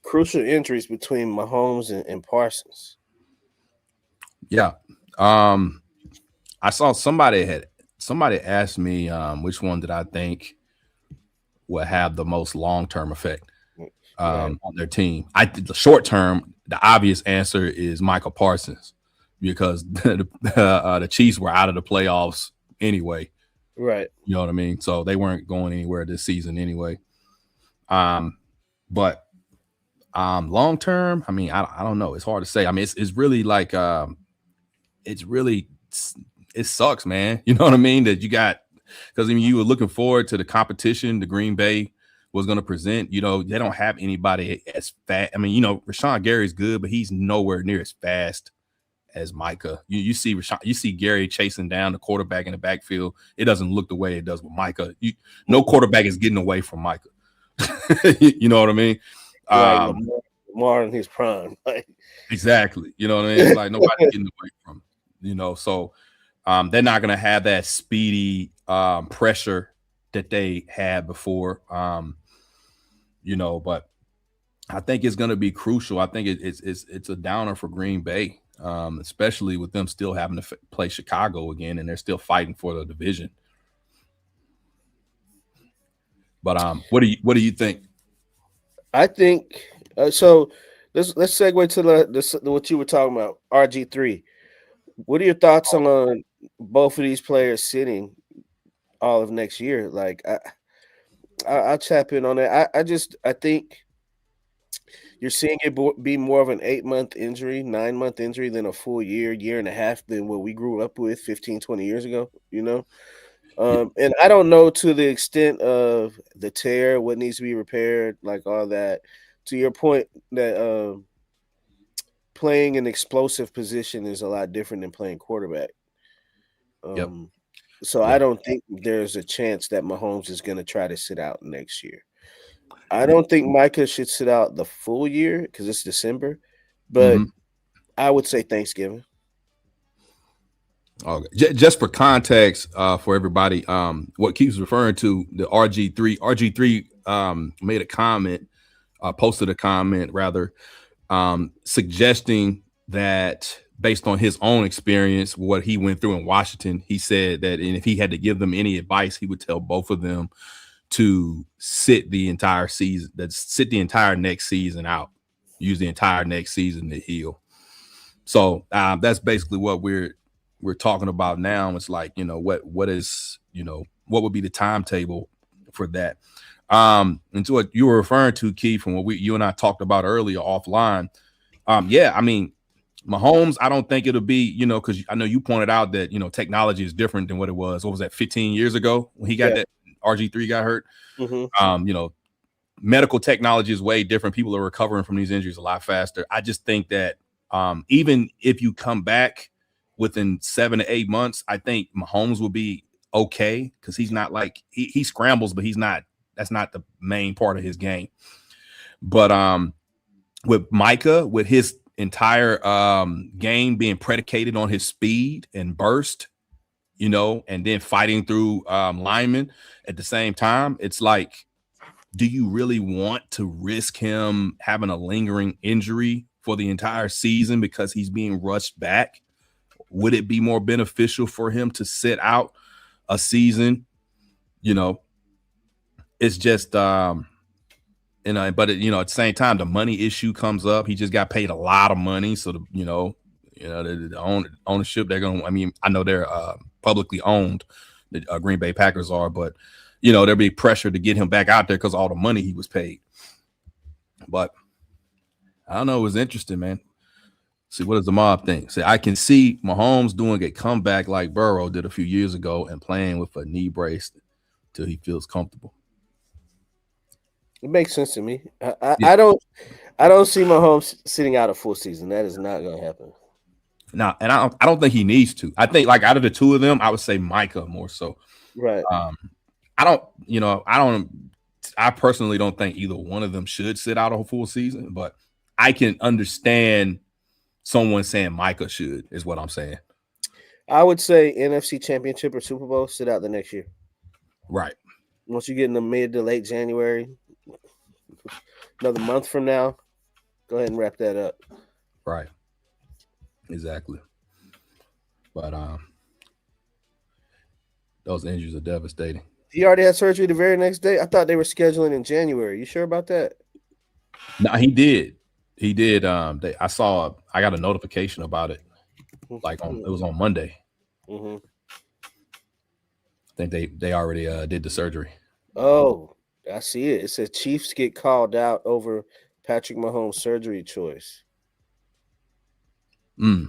Crucial injuries between Mahomes and Parsons. Yeah. I saw somebody asked me which one did I think will have the most long-term effect on their team. The short term, the obvious answer is Micah Parsons, because the Chiefs were out of the playoffs anyway. Right. You know what I mean? So they weren't going anywhere this season anyway. But long term, I don't know. It's hard to say. It's really like it sucks, man. You know what I mean? That you got, because you were looking forward to the competition the Green Bay was going to present. They don't have anybody as fast. Rashawn Gary's good, but he's nowhere near as fast as Micah. You see Gary chasing down the quarterback in the backfield. It doesn't look the way it does with Micah. No quarterback is getting away from Micah. You know what I mean? Lamar in his prime. Exactly. You know what I mean? It's like nobody's getting away from him. So they're not going to have that speedy pressure that they had before. But I think it's going to be crucial. I think it's a downer for Green Bay, especially with them still having to play Chicago again, and they're still fighting for the division. But what do you think? I think so. Let's segue to what you were talking about, RG3. What are your thoughts on both of these players sitting all of next year? Like, I'll tap in on that. I think you're seeing it be more of an 8-month injury, 9-month injury than a full year and a half than what we grew up with 15, 20 years ago, And I don't know to the extent of the tear, what needs to be repaired, like all that. To your point that playing an explosive position is a lot different than playing quarterback. So I don't think there's a chance that Mahomes is going to try to sit out next year. I don't think Micah should sit out the full year because it's December, but I would say Thanksgiving. Okay. Just for context, for everybody, what Keith's referring to, the RG3 made a comment, posted a comment rather, suggesting that based on his own experience, what he went through in Washington, he said that if he had to give them any advice, he would tell both of them to sit the entire season, sit the entire next season out, use the entire next season to heal. So that's basically what we're talking about now. It's like, what would be the timetable for that? And to what you were referring to, Keith, from what you and I talked about earlier offline. Mahomes, I don't think it'll be, because I know you pointed out that, technology is different than what it was. What was that, 15 years ago when he got that RG3 got hurt? Medical technology is way different. People are recovering from these injuries a lot faster. I just think that even if you come back within 7 to 8 months, I think Mahomes will be okay, because he's not like he scrambles, but that's not the main part of his game. But with Micah, with his entire game being predicated on his speed and burst, and then fighting through linemen at the same time, it's like, do you really want to risk him having a lingering injury for the entire season because he's being rushed back? Would it be more beneficial for him to sit out a season? It's just, but at the same time, the money issue comes up. He just got paid a lot of money. So, the ownership, they're going to, I know they're publicly owned, the Green Bay Packers are, but, there'll be pressure to get him back out there because of all the money he was paid. But I don't know. It was interesting, man. See, what does the mob think? Say, I can see Mahomes doing a comeback like Burrow did a few years ago and playing with a knee brace till he feels comfortable. It makes sense to me. I don't see Mahomes sitting out a full season. That is not going to happen. Now, and I don't think he needs to. I think like out of the two of them, I would say Micah more so. Right. I personally don't think either one of them should sit out a full season, but I can understand someone saying Micah should, is what I'm saying. I would say NFC Championship or Super Bowl, sit out the next year. Right. Once you get in the mid to late January, another month from now, go ahead and wrap that up. Right. Exactly. But those injuries are devastating. He already had surgery the very next day. I thought they were scheduling in January. You sure about that? No, he did. He did. I got a notification about it. It was on Monday. Mm-hmm. I think they already did the surgery. Oh, I see it. It says Chiefs get called out over Patrick Mahomes' surgery choice. So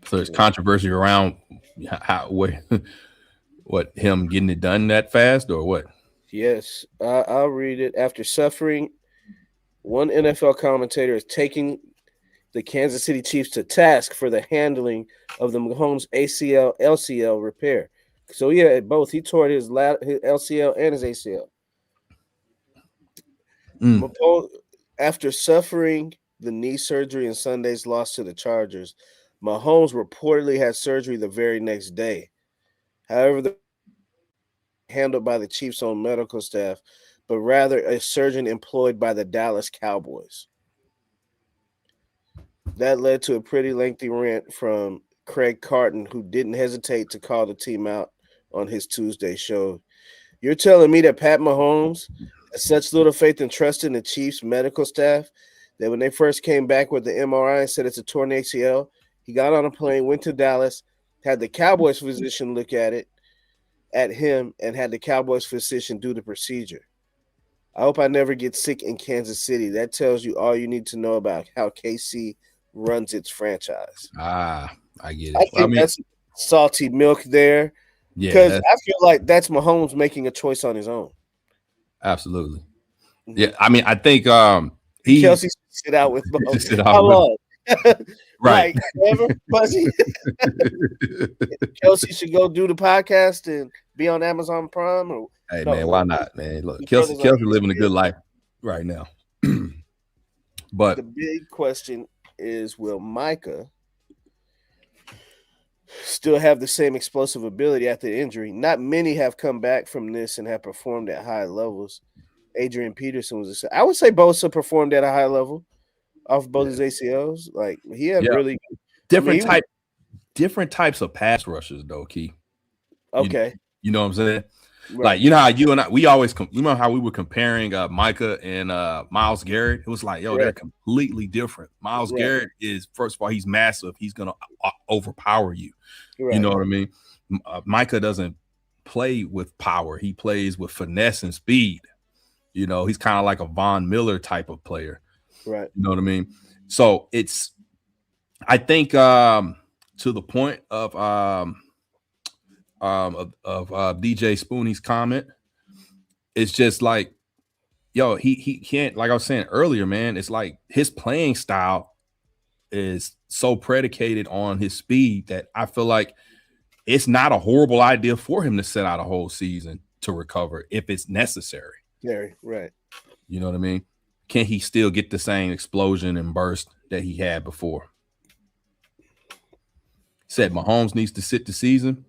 there's controversy around what him getting it done that fast or what? Yes, I'll read it. After suffering, one NFL commentator is taking the Kansas City Chiefs to task for the handling of the Mahomes ACL LCL repair. So yeah, both. He tore his LCL and his ACL. After suffering the knee surgery and Sunday's loss to the Chargers, Mahomes reportedly had surgery the very next day. However, the handled by the Chiefs' own medical staff, but rather a surgeon employed by the Dallas Cowboys. That led to a pretty lengthy rant from Craig Carton, who didn't hesitate to call the team out on his Tuesday show. You're telling me that Pat Mahomes has such little faith and trust in the Chiefs' medical staff that when they first came back with the MRI and said it's a torn ACL, he got on a plane, went to Dallas, had the Cowboys physician look at him, and had the Cowboys physician do the procedure. I hope I never get sick in Kansas City. That tells you all you need to know about how KC runs its franchise. I get it. I think that's salty milk there. Yeah, because I feel like that's Mahomes making a choice on his own. Absolutely. Yeah, I mean, I think Kelsey should sit out with Mahomes. How long? Right. Like, ever, Fuzzy? Kelsey should go do the podcast and be on Amazon Prime. Hey, man, why not, man? Look, Kelsey living a good life right now. But the big question is, will Micah still have the same explosive ability after the injury? Not many have come back from this and have performed at high levels. Adrian Peterson was I would say Bosa performed at a high level off both his ACLs. Like, he had really different types of pass rushers, though, Key. Okay. You know what I'm saying? Right. Like, you know how you and I, we always, you know how we were comparing Micah and Myles Garrett? It was like, yo, they're completely different. Myles Garrett is, first of all, he's massive. He's going to overpower you. Right. You know what I mean? Micah doesn't play with power. He plays with finesse and speed. You know, he's kind of like a Von Miller type of player. Right. You know what I mean? So it's, I think to the point of DJ Spoonie's comment, it's just like, yo, he can't, like I was saying earlier, man, it's like his playing style is so predicated on his speed that I feel like it's not a horrible idea for him to sit out a whole season to recover if it's necessary. Very right. You know what I mean? Can he still get the same explosion and burst that he had before? Said Mahomes needs to sit the season.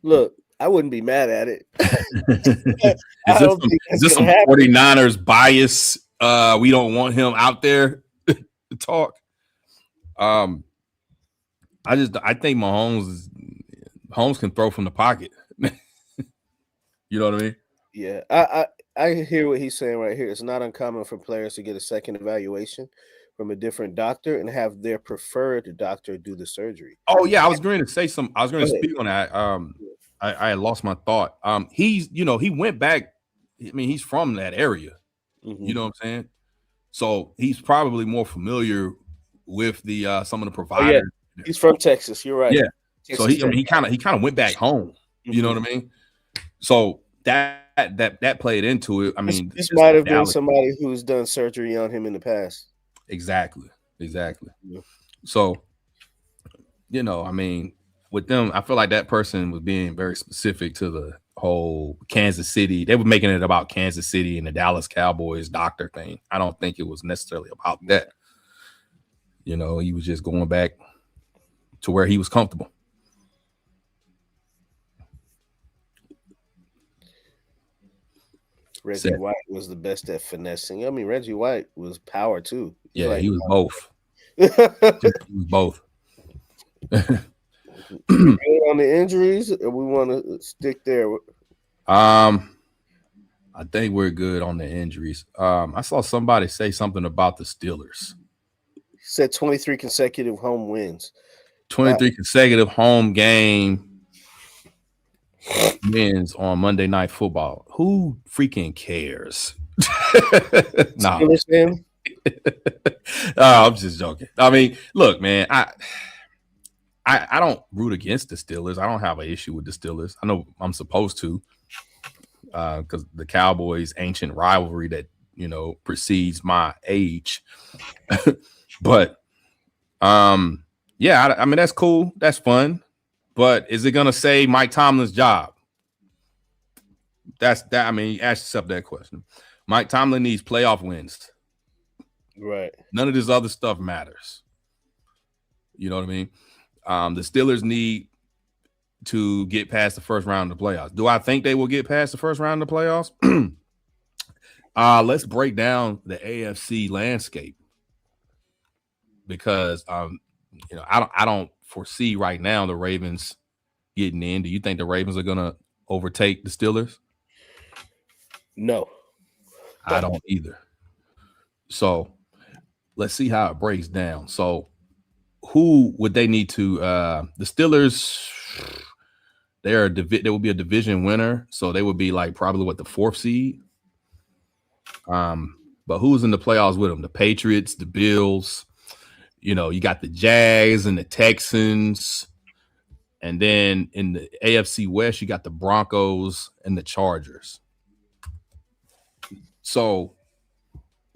Look, I wouldn't be mad at it. Is this some 49ers bias? We don't want him out there to talk. I think Mahomes can throw from the pocket. You know what I mean? Yeah, I hear what he's saying right here. It's not uncommon for players to get a second evaluation from a different doctor and have their preferred doctor do the surgery. Oh yeah, I was going to speak on that. I had lost my thought. He went back. I mean, he's from that area. Mm-hmm. You know what I'm saying? So he's probably more familiar with the some of the providers. Oh, yeah. He's from Texas. You're right. Yeah. Texas So he kind of went back home. You know what I mean? So that played into it. I mean, this might have been somebody who's done surgery on him in the past. Exactly. Yeah. So, I mean, with them, I feel like that person was being very specific to the whole Kansas City. They were making it about Kansas City and the Dallas Cowboys doctor thing. I don't think it was necessarily about that. He was just going back to where he was comfortable. Reggie White was the best at finessing. I mean, Reggie White was power too. He was both. He was both. On the injuries, or we want to stick there? I think we're good on the injuries. I saw somebody say something about the Steelers. He said 23 consecutive home wins. 23 consecutive home game wins on Monday Night Football. Who freaking cares? Nah. I'm just joking. I mean, look, man, I don't root against the Steelers. I don't have an issue with the Steelers. I know I'm supposed to, because the Cowboys' ancient rivalry that precedes my age. But yeah, I mean, that's cool, that's fun. But is it gonna save Mike Tomlin's job? That's that. I mean, ask yourself that question. Mike Tomlin needs playoff wins. Right. None of this other stuff matters. You know what I mean? The Steelers need to get past the first round of the playoffs. Do I think they will get past the first round of the playoffs? Let's break down the AFC landscape, because I don't foresee right now the Ravens getting in. Do you think the Ravens are gonna overtake the Steelers? No, I don't either. So let's see how it breaks down. So who would they need to? The Steelers, they will be a division winner, so they would be like probably the 4th seed. But who's in the playoffs with them? The Patriots, the Bills. You got the Jags and the Texans, and then in the AFC West, you got the Broncos and the Chargers. So,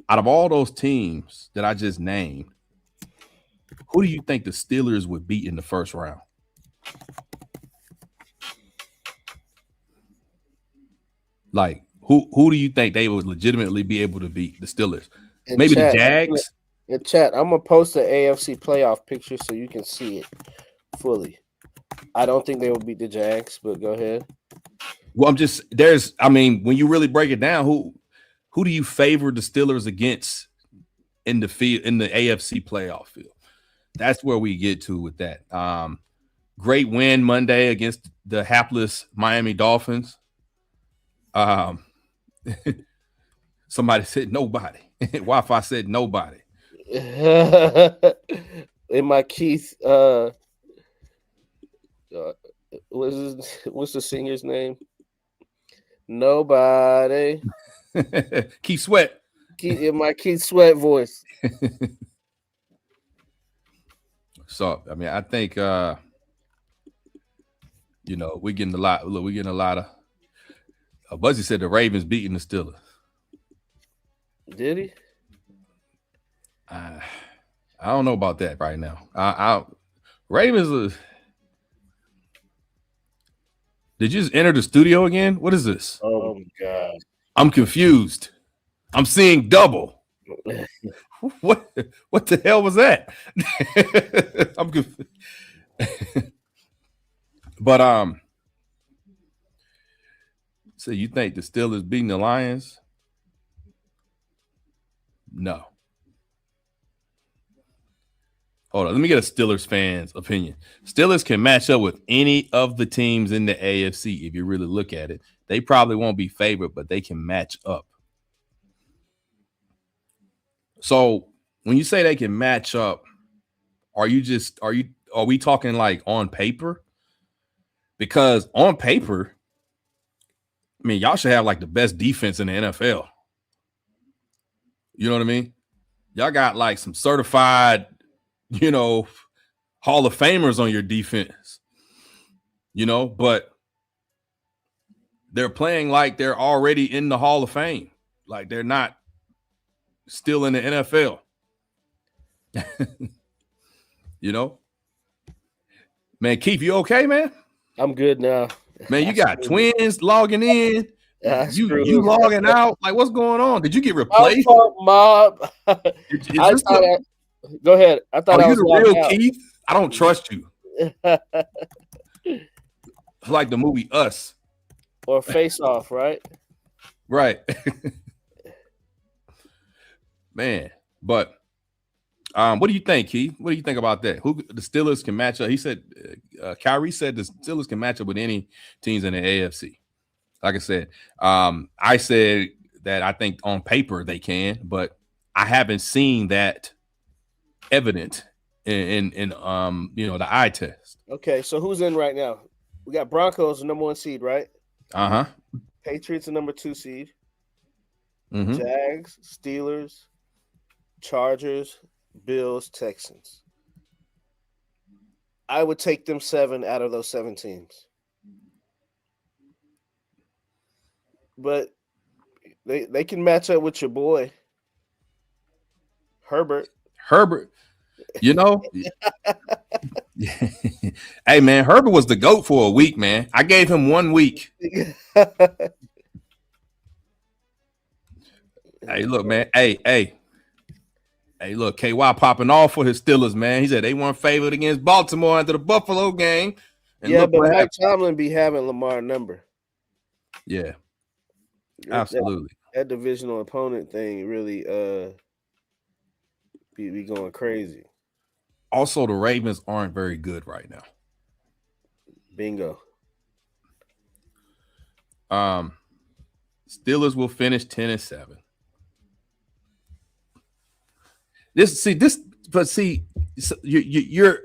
out of all those teams that I just named, who do you think the Steelers would beat in the first round? Like, who do you think they would legitimately be able to beat the Steelers? Maybe the Jags? In chat, I'm going to post the AFC playoff picture so you can see it fully. I don't think they will beat the Jags, but go ahead. Well, when you really break it down, who do you favor the Steelers against in the field, in the AFC playoff field? That's where we get to with that. Great win Monday against the hapless Miami Dolphins. Somebody said nobody. Wi-Fi said nobody. In my Keith, what's the singer's name? Nobody. Keith Sweat. In my Keith Sweat voice. So I mean, I think we're getting a lot. Look, we're getting a lot of. Buzzy said the Ravens beating the Steelers. Did he? I don't know about that right now. Ravens. Did you just enter the studio again? What is this? Oh my God! I'm confused. I'm seeing double. What the hell was that? I'm confused. But so you think the Steelers beating the Lions? No. Hold on, let me get a Steelers fan's opinion. Steelers can match up with any of the teams in the AFC if you really look at it. They probably won't be favored, but they can match up. So when you say they can match up, are we talking like on paper? Because on paper, I mean, y'all should have like the best defense in the NFL. You know what I mean? Y'all got like some certified Hall of Famers on your defense, but they're playing like they're already in the Hall of Fame. Like they're not still in the NFL. Man, Keith, you okay, man? I'm good now. Man, you got twins logging in. You logging out. Like, what's going on? Did you get replaced? Mob. Go ahead. I thought I was the real out. Keith. I don't trust you. It's like the movie Us. Or Face Off, right? Right. Man, but what do you think, Keith? What do you think about that? Who the Steelers can match up? He said, Kyrie said the Steelers can match up with any teams in the AFC. Like I said, I said that I think on paper they can, but I haven't seen that evident in the eye test. Okay, so who's in right now? We got Broncos, the number 1 seed, right? Patriots, the number 2 seed. Jags, Steelers, Chargers, Bills, Texans. I would take them 7 out of those 7 teams. But they can match up with your boy, Herbert. Hey, man, Herbert was the GOAT for a week, man. I gave him 1 week. Hey, look, man. Hey, look, KY popping off for his Steelers, man. He said they weren't favored against Baltimore after the Buffalo game. And yeah, but Mike Tomlin be having Lamar number. Yeah, absolutely. That divisional opponent thing really be going crazy. Also, the Ravens aren't very good right now. Bingo. Steelers will finish 10-7. You're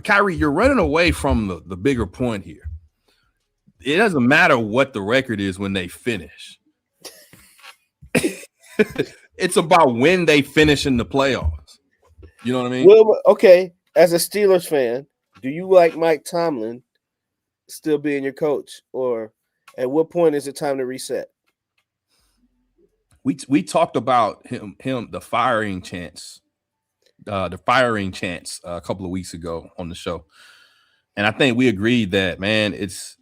Kyrie, you're running away from the bigger point here. It doesn't matter what the record is when they finish. It's about when they finish in the playoffs. You know what I mean? Well, okay. As a Steelers fan, do you like Mike Tomlin still being your coach, or at what point is it time to reset? We talked about him the firing chance a couple of weeks ago on the show, and I think we agreed that, man, it's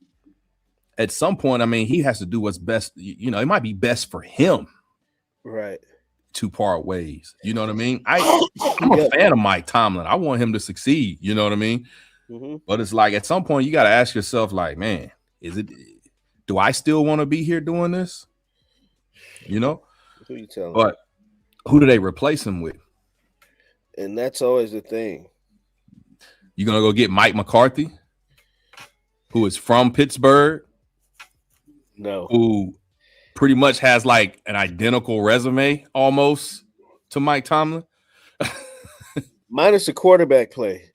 at some point. I mean, he has to do what's best. It might be best for him, right, to part ways. You know what I mean? I'm a fan of Mike Tomlin. I want him to succeed. You know what I mean? Mm-hmm. But it's like at some point you got to ask yourself, like, man, do I still want to be here doing this? Who you telling? But who do they replace him with? And that's always the thing. You're gonna go get Mike McCarthy, who is from Pittsburgh? No. Who pretty much has like an identical resume almost to Mike Tomlin. Minus the quarterback play.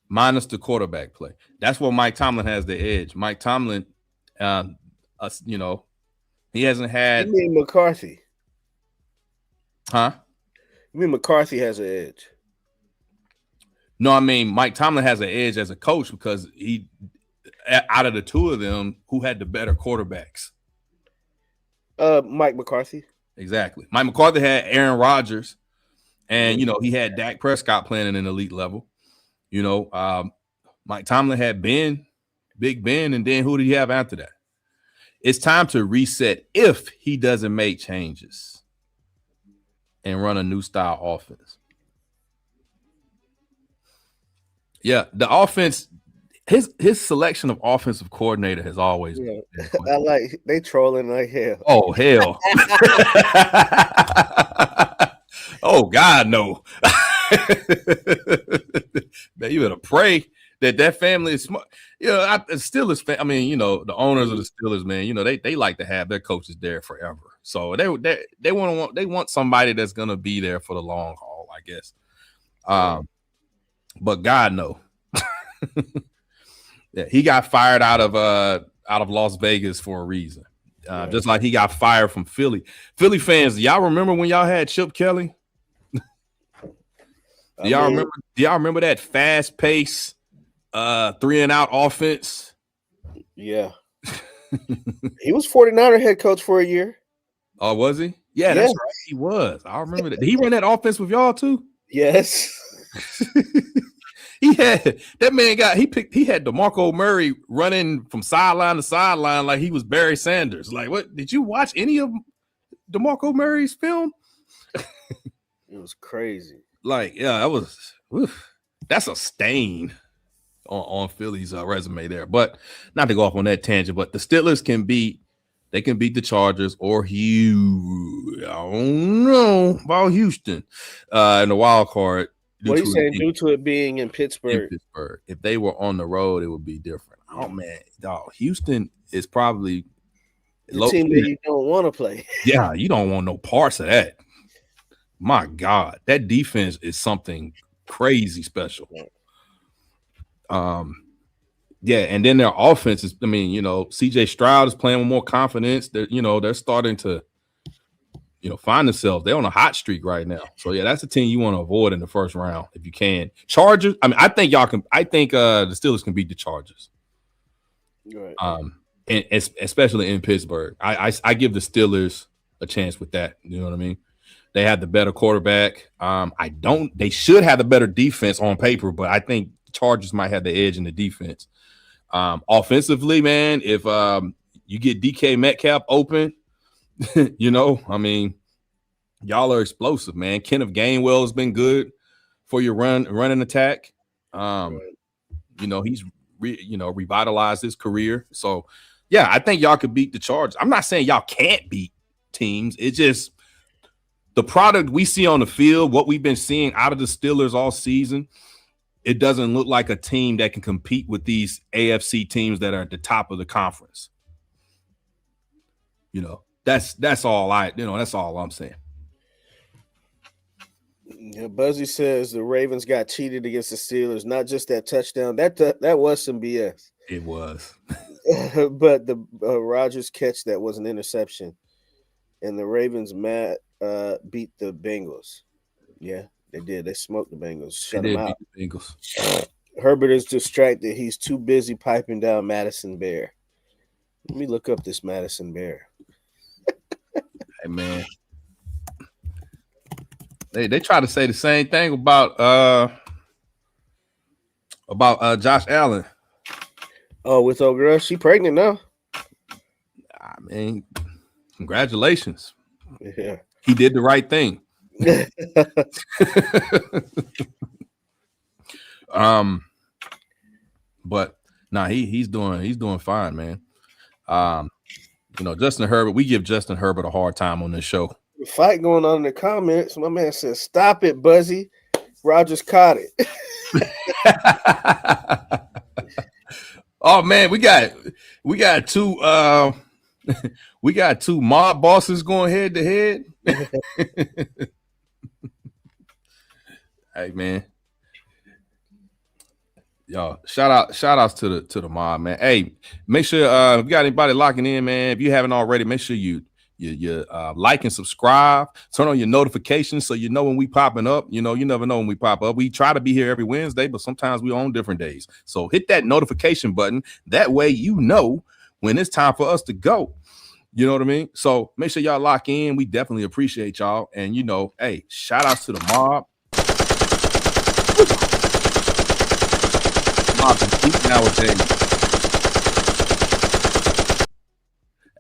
That's where Mike Tomlin has the edge. Mike Tomlin, he hasn't had. You mean McCarthy? Huh? You mean McCarthy has an edge? No, I mean Mike Tomlin has an edge as a coach because he, out of the two of them, who had the better quarterbacks? Mike McCarthy. Exactly. Mike McCarthy had Aaron Rodgers, and he had Dak Prescott playing at an elite level. Mike Tomlin had Big Ben, and then who did he have after that? It's time to reset if he doesn't make changes and run a new style offense. Yeah, the offense, his selection of offensive coordinator has always been. I like they trolling like hell. Oh, hell. Oh, God, no. Man, you better pray that family is smart. Steelers fan, the owners of the Steelers, man, they like to have their coaches there forever. So they want somebody that's gonna be there for the long haul, I guess. But God, no. Yeah, he got fired out of Las Vegas for a reason. Just like he got fired from Philly. Philly fans, y'all remember when y'all had Chip Kelly? Do y'all remember that fast pace 3-and-out offense? Yeah. He was 49er head coach for a year. Oh, was he? Yeah, that's right. He was. I remember that. Did he run that offense with y'all too? Yes. He had DeMarco Murray running from sideline to sideline like he was Barry Sanders. Like, what? Did you watch any of DeMarco Murray's film? It was crazy. Like, yeah, that's a stain on Philly's resume there. But not to go off on that tangent, but the Steelers can beat the Chargers or I don't know about Houston in the wild card. What are you saying? Due to it being in Pittsburgh. If they were on the road, it would be different. Oh man, dog. Houston is probably the team that you don't want to play. Yeah, you don't want no parts of that. My God, that defense is something crazy special. Yeah, and then their offense is, CJ Stroud is playing with more confidence. They're starting to, find themselves. They're on a hot streak right now. So yeah, that's a team you want to avoid in the first round if you can. Chargers, I think the Steelers can beat the Chargers. Right. And especially in Pittsburgh. I give the Steelers a chance with that. You know what I mean? They have the better quarterback. They should have the better defense on paper, but I think Chargers might have the edge in the defense. Offensively, man, if you get DK Metcalf open, y'all are explosive, man. Kenneth Gainwell has been good for your running attack. He's revitalized his career. So, yeah, I think y'all could beat the Chargers. I'm not saying y'all can't beat teams. It's just the product we see on the field, what we've been seeing out of the Steelers all season, it doesn't look like a team that can compete with these AFC teams that are at the top of the conference. That's all I'm saying. Yeah, Buzzy says the Ravens got cheated against the Steelers. Not just that touchdown. That was some BS. It was. But the Rodgers catch, that was an interception. And the Ravens beat the Bengals. Yeah, they did. They smoked the Bengals. Shut them out. Beat the Bengals. Herbert is distracted. He's too busy piping down Madison Bear. Let me look up this Madison Bear. Hey, man. They try to say the same thing about Josh Allen. Oh, with old girl, she pregnant now. I mean, congratulations. Yeah, he did the right thing. But nah, he's doing fine, man. Justin Herbert, we give Justin Herbert a hard time on this show. The fight going on in the comments. My man says, "Stop it, Buzzy." Rodgers caught it. Oh man, we got two we got two mob bosses going head to head. Hey man, y'all, shout outs to the mob, man. Hey, make sure if you got anybody locking in, man, if you haven't already, make sure you like and subscribe, turn on your notifications so you know when we popping up. You never know when we pop up. We try to be here every Wednesday, but sometimes we on different days. So hit that notification button. That way you know when it's time for us to go. You know what I mean? So make sure y'all lock in. We definitely appreciate y'all. And hey, shout outs to the mob. Nowadays.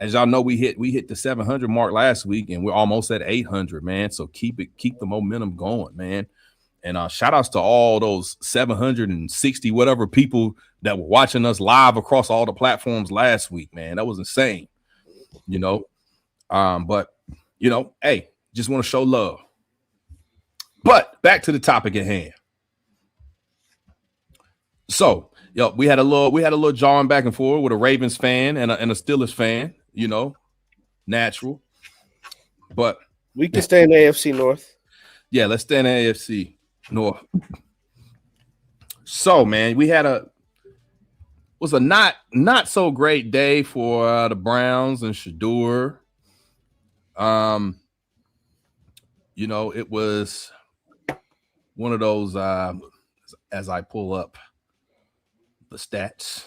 As y'all know, we hit the 700 mark last week, and we're almost at 800, man. So keep the momentum going, man. And shout outs to all those 760 whatever people that were watching us live across all the platforms last week, man. That was insane, But hey, just want to show love. But back to the topic at hand. So, we had a little jawing back and forth with a Ravens fan and a Steelers fan. Natural. But we can stay in the AFC North. Yeah, let's stay in the AFC North. So, man, we had was a not so great day for the Browns and Shador. It was one of those as I pull up the stats.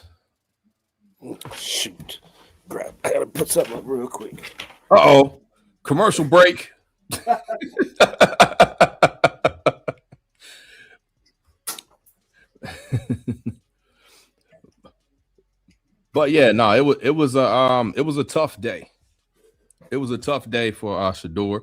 Shoot. Grab. I gotta put something up real quick. Uh-oh. Commercial break. But yeah, no, it was a tough day. It was a tough day for Shador.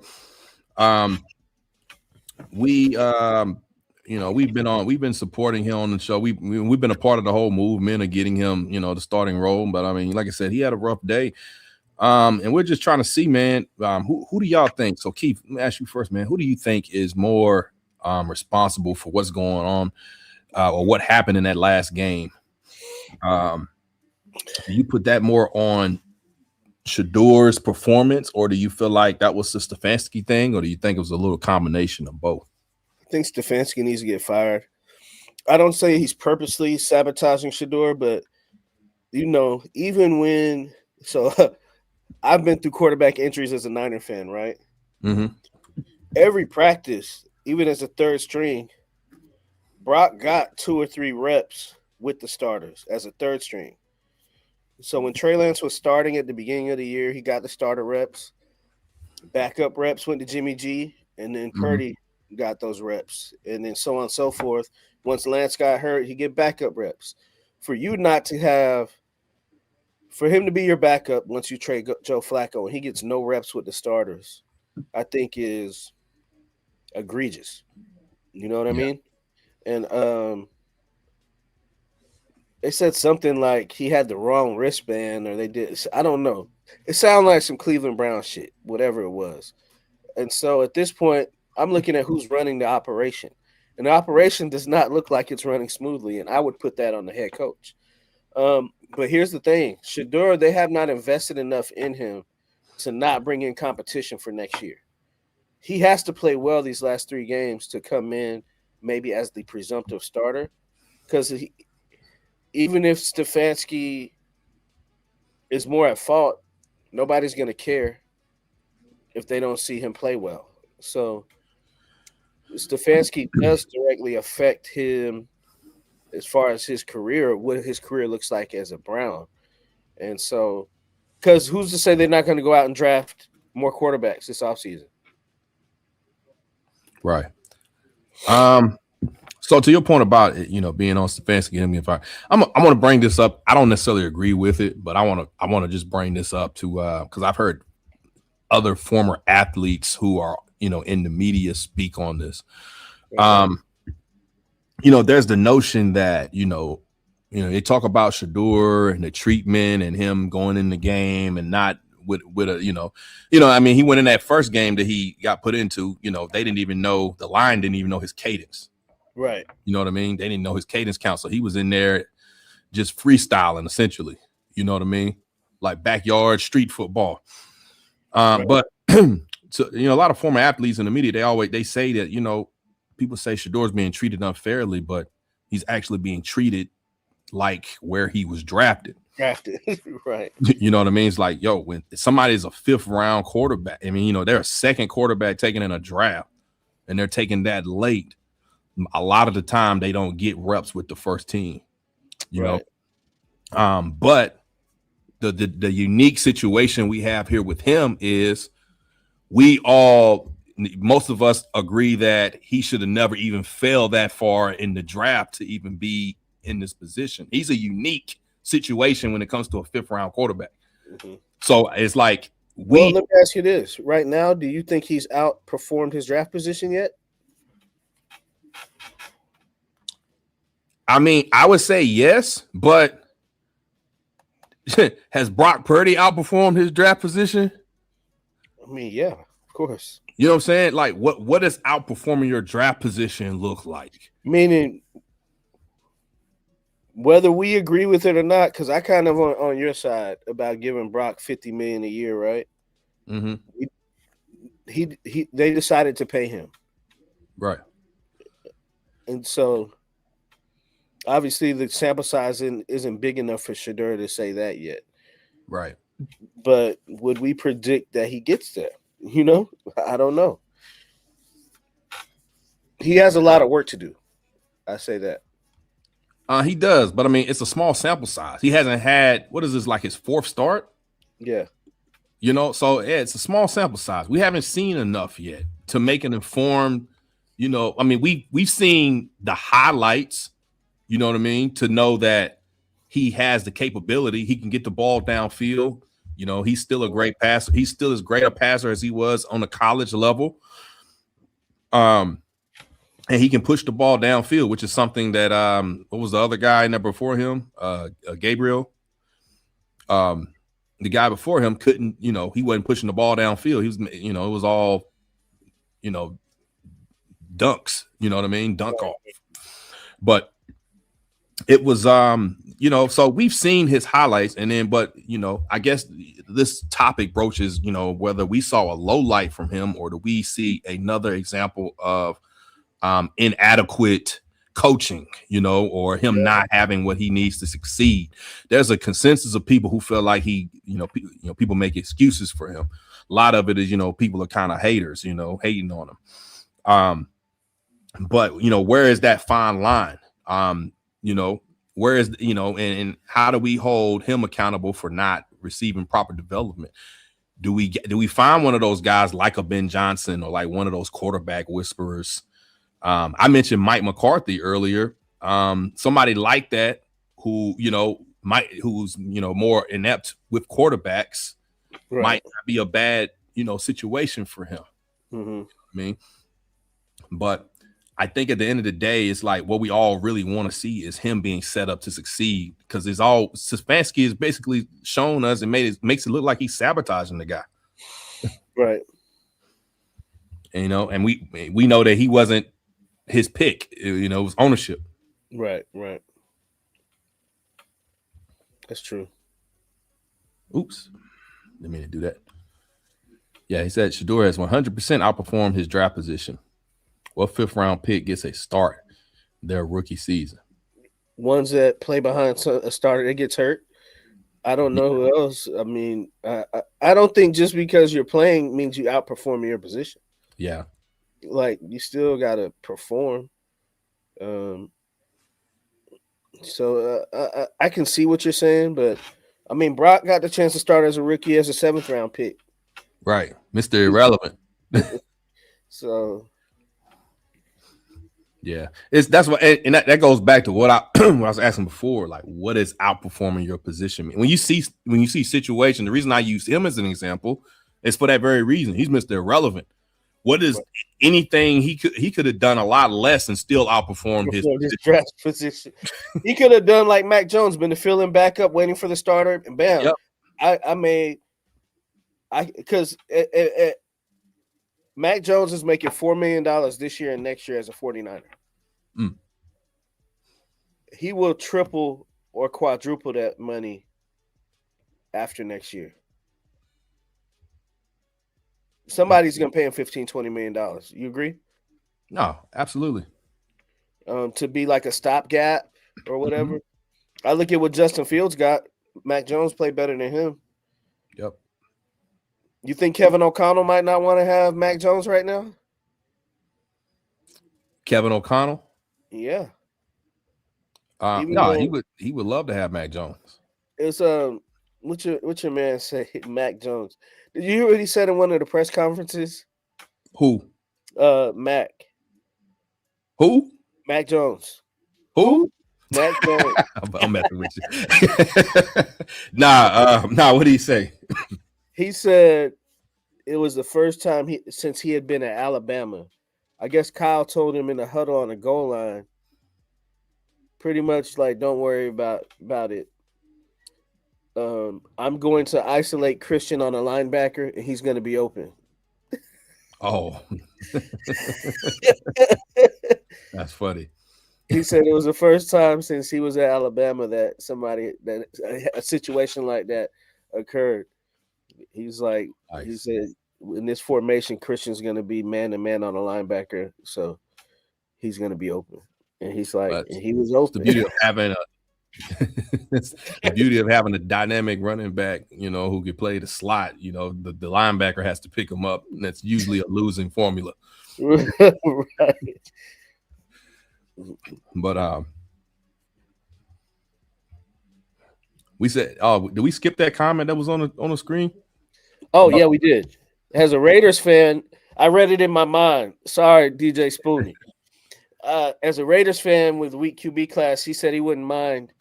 We've been supporting him on the show. We've been a part of the whole movement of getting him, the starting role. But I mean, like I said, he had a rough day. And we're just trying to see, man, who do y'all think? So Keith, let me ask you first, man, who do you think is more responsible for what's going on or what happened in that last game? Do you put that more on Shador's performance, or do you feel like that was the Stefanski thing, or do you think it was a little combination of both? I think Stefanski needs to get fired. I don't say he's purposely sabotaging Shador, but even when I've been through quarterback injuries as a Niner fan, right? Mm-hmm. Every practice, even as a third string, Brock got 2 or 3 reps with the starters as a third string. So when Trey Lance was starting at the beginning of the year, he got the starter reps. Backup reps went to Jimmy G, and then Purdy got those reps, and then so on and so forth. Once Lance got hurt, he get backup reps. For him to be your backup once you trade Joe Flacco and he gets no reps with the starters, I think is egregious. You know what I mean? And they said something like he had the wrong wristband, or they did. I don't know. It sounded like some Cleveland Brown shit, whatever it was. And so at this point, I'm looking at who's running the operation. And the operation does not look like it's running smoothly, and I would put that on the head coach. But here's the thing. Shador, they have not invested enough in him to not bring in competition for next year. He has to play well these last 3 games to come in maybe as the presumptive starter, because even if Stefanski is more at fault, nobody's going to care if they don't see him play well. So Stefanski does directly affect him as far as his career, what his career looks like as a Brown. And so, because who's to say they're not going to go out and draft more quarterbacks this offseason? Right. So to your point about being on Stefanski and him getting fired, I'm going to bring this up. I don't necessarily agree with it, but I want to just bring this up to because I've heard other former athletes who are in the media speak on this. There's the notion that they talk about Shador and the treatment and him going in the game and not with a he went in that first game that he got put into. They didn't even know, the line didn't even know his cadence. Right. You know what I mean? They didn't know his cadence count. So he was in there just freestyling, essentially. You know what I mean? Like backyard street football. Right. But so, a lot of former athletes in the media, they say that, people say Shador's being treated unfairly, but he's actually being treated like where he was drafted. Right. You know what I mean? It's like, when somebody's a 5th round quarterback, they're a second quarterback taken in a draft and they're taking that late. A lot of the time they don't get reps with the first team, right. But the unique situation we have here with him is most of us agree that he should have never even fell that far in the draft to even be in this position. He's a unique situation when it comes to a 5th round quarterback. Mm-hmm. So it's like, let me ask you this right now. Do you think he's outperformed his draft position yet? I would say yes, but has Brock Purdy outperformed his draft position? Yeah, of course. You know what I'm saying? Like, what does outperforming your draft position look like? Meaning, whether we agree with it or not, because I kind of on your side about giving Brock $50 million a year, right? Mm-hmm. They decided to pay him, right? And so, obviously, the sample size isn't big enough for Shador to say that yet, right? But would we predict that he gets there? I don't know. He has a lot of work to do. I say that. He does, but I mean, it's a small sample size. He hasn't had, what is this, like his fourth start? Yeah. So it's a small sample size. We haven't seen enough yet to make an informed, I mean, we've seen the highlights, you know what I mean, to know that he has the capability. He can get the ball downfield. He's still a great passer. He's still as great a passer as he was on the college level. And he can push the ball downfield, which is something that what was the other guy in there before him? Gabriel. The guy before him couldn't, he wasn't pushing the ball downfield. He was, it was all, dunks, you know what I mean? Dunk off. But it was so we've seen his highlights, and then I guess this topic broaches, whether we saw a low light from him or do we see another example of inadequate coaching, or him not having what he needs to succeed. There's a consensus of people who feel like he, people make excuses for him. A lot of it is, people are kind of haters, hating on him. But where is that fine line? Where is, and how do we hold him accountable for not receiving proper development? Do we find one of those guys like a Ben Johnson or like one of those quarterback whisperers? I mentioned Mike McCarthy earlier. Somebody like that who, who's, more inept with quarterbacks might not be a bad, situation for him. Mm-hmm. I mean, but I think at the end of the day, it's like what we all really want to see is him being set up to succeed, because it's all Stefanski has basically shown us and makes it look like he's sabotaging the guy. Right. And we know that he wasn't his pick, it was ownership. Right. That's true. Oops. Didn't mean to do that. Yeah, he said Shador has 100% outperformed his draft position. What 5th round pick gets a start their rookie season? Ones that play behind a starter that gets hurt. I don't know who else. I mean, I don't think just because you're playing means you outperform your position. Yeah. Like, you still got to perform. So I can see what you're saying, but I mean, Brock got the chance to start as a rookie as a 7th round pick. Right. Mr. Irrelevant. So yeah, that's what, and that goes back to what what I was asking before. Like, what is outperforming your position mean? When you see situation, the reason I use him as an example is for that very reason. He's Mr. Irrelevant. What is anything he could have done a lot less and still outperform his draft position? He could have done like Mac Jones, been the filling backup, waiting for the starter, and bam. Yep. Because Mac Jones is making $4 million this year and next year as a 49er. Mm. He will triple or quadruple that money after next year. Somebody's going to pay him $15-20 million. You agree? No, absolutely. To be like a stopgap or whatever. Mm-hmm. I look at what Justin Fields got. Mac Jones played better than him. Yep. You think Kevin O'Connell might not want to have Mac Jones right now? Kevin O'Connell? Yeah. No, he would love to have Mac Jones. It's what your man say, Mac Jones. Did you hear what he said in one of the press conferences? Who? Mac. Who? Mac Jones. Who? Mac Jones. I'm messing with you. Nah, what did he say? He said it was the first time since he had been at Alabama. I guess Kyle told him in the huddle on the goal line, pretty much like, don't worry about it. I'm going to isolate Christian on a linebacker, and he's going to be open. Oh. That's funny. He said it was the first time since he was at Alabama that a situation like that occurred. He's like, nice. He said, in this formation, Christian's going to be man-to-man on a linebacker, so he's going to be open. And he's like, and he was open. The beauty of having It's the beauty of having a dynamic running back, who can play the slot. The linebacker has to pick him up, and that's usually a losing formula. Right. But we said, did we skip that comment that was on the screen? Oh yeah, we did. As a Raiders fan, I read it in my mind. Sorry, DJ Spoonie. As a Raiders fan with weak QB class, he said he wouldn't mind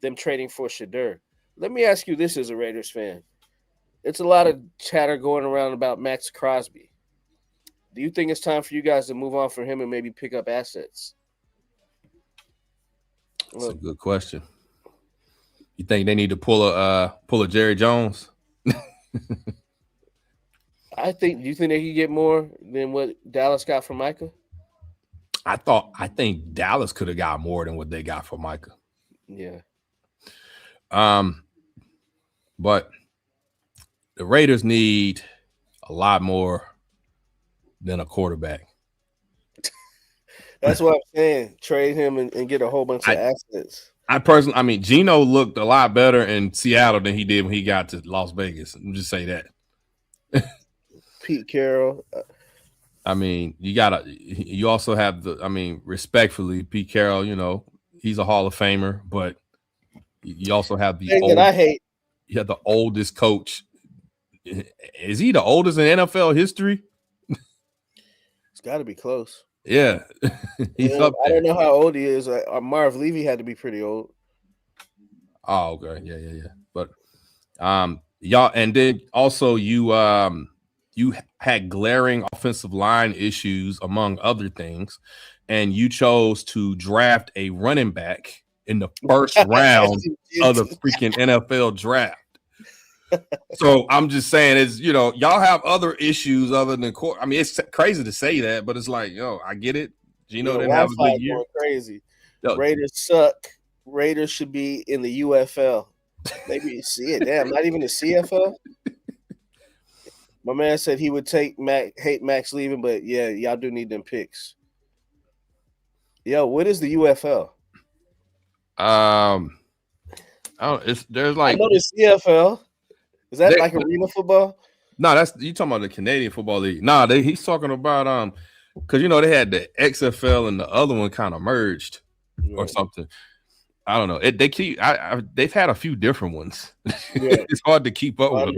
them trading for Shadur. Let me ask you this as a Raiders fan. It's a lot of chatter going around about Max Crosby. Do you think it's time for you guys to move on from him and maybe pick up assets? That's a good question. You think they need to pull a Jerry Jones? Do you think they could get more than what Dallas got from Micah? I think Dallas could have got more than what they got for Micah. Yeah. But the Raiders need a lot more than a quarterback. That's what I'm saying. Trade him and get a whole bunch of assets. Geno looked a lot better in Seattle than he did when he got to Las Vegas. Let me just say that. Pete Carroll. You also have respectfully, Pete Carroll, he's a Hall of Famer, but you also have that I hate. You have the oldest coach. Is he the oldest in NFL history? It's got to be close. Yeah. He's up there. I don't know how old he is. Marv Levy had to be pretty old. Oh, okay. Yeah. But y'all, and then also you had glaring offensive line issues, among other things, and you chose to draft a running back in the first round of the freaking NFL draft. So I'm just saying, y'all have other issues other than court. It's crazy to say that, but it's like, I get it. Geno didn't have a good year. Crazy. Raiders suck. Raiders should be in the UFL. Maybe you see it. Damn, not even the CFL. My man said he would hate Max leaving, but yeah, y'all do need them picks. Yo, what is the UFL? There's like, I know the CFL. Is that like arena football? No, you talking about the Canadian Football League. No, he's talking about because they had the XFL and the other one kind of merged or something. I don't know. They've had a few different ones. Yeah. It's hard to keep up with them.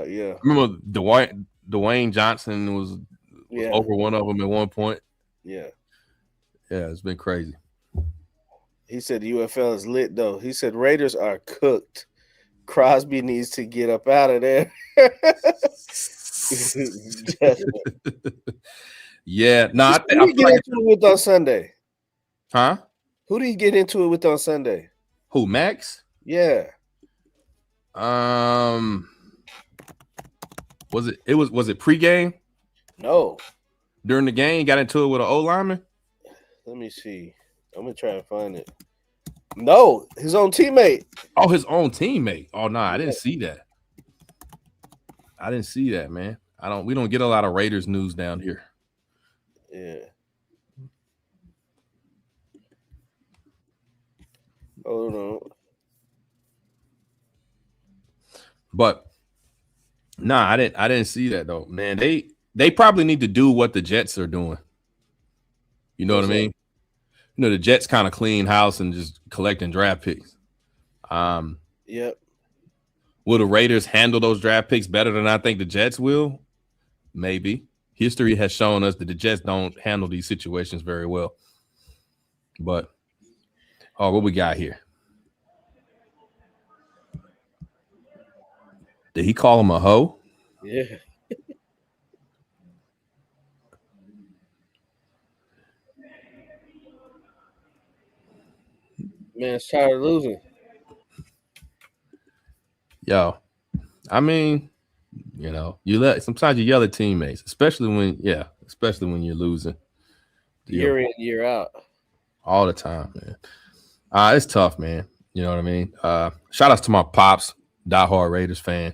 Yeah. Remember Dwayne Johnson was over one of them at one point. Yeah. Yeah, it's been crazy. He said the UFL is lit though. He said Raiders are cooked. Crosby needs to get up out of there. Yeah. No, who did he get into it with on Sunday? Huh? Who did he get into it with on Sunday? Who, Max? Yeah. Was it pregame? No. During the game, he got into it with an O lineman? Let me see. I'm gonna try and find it. No, his own teammate. Oh, his own teammate. Oh no, I didn't see that. I didn't see that, man. We don't get a lot of Raiders news down here. Yeah. Hold on. But I didn't see that though, man. They probably need to do what the Jets are doing. You know what I mean? The Jets kind of clean house and just collecting draft picks. Yep. Will the Raiders handle those draft picks better than I think the Jets will? Maybe. History has shown us that the Jets don't handle these situations very well. But, what we got here? Did he call him a hoe? Yeah. Man, it's tired of losing. Yo, sometimes you yell at teammates, especially when you're losing. Year in, year out. All the time, man. It's tough, man. You know what I mean? Shout outs to my pops, diehard Raiders fan.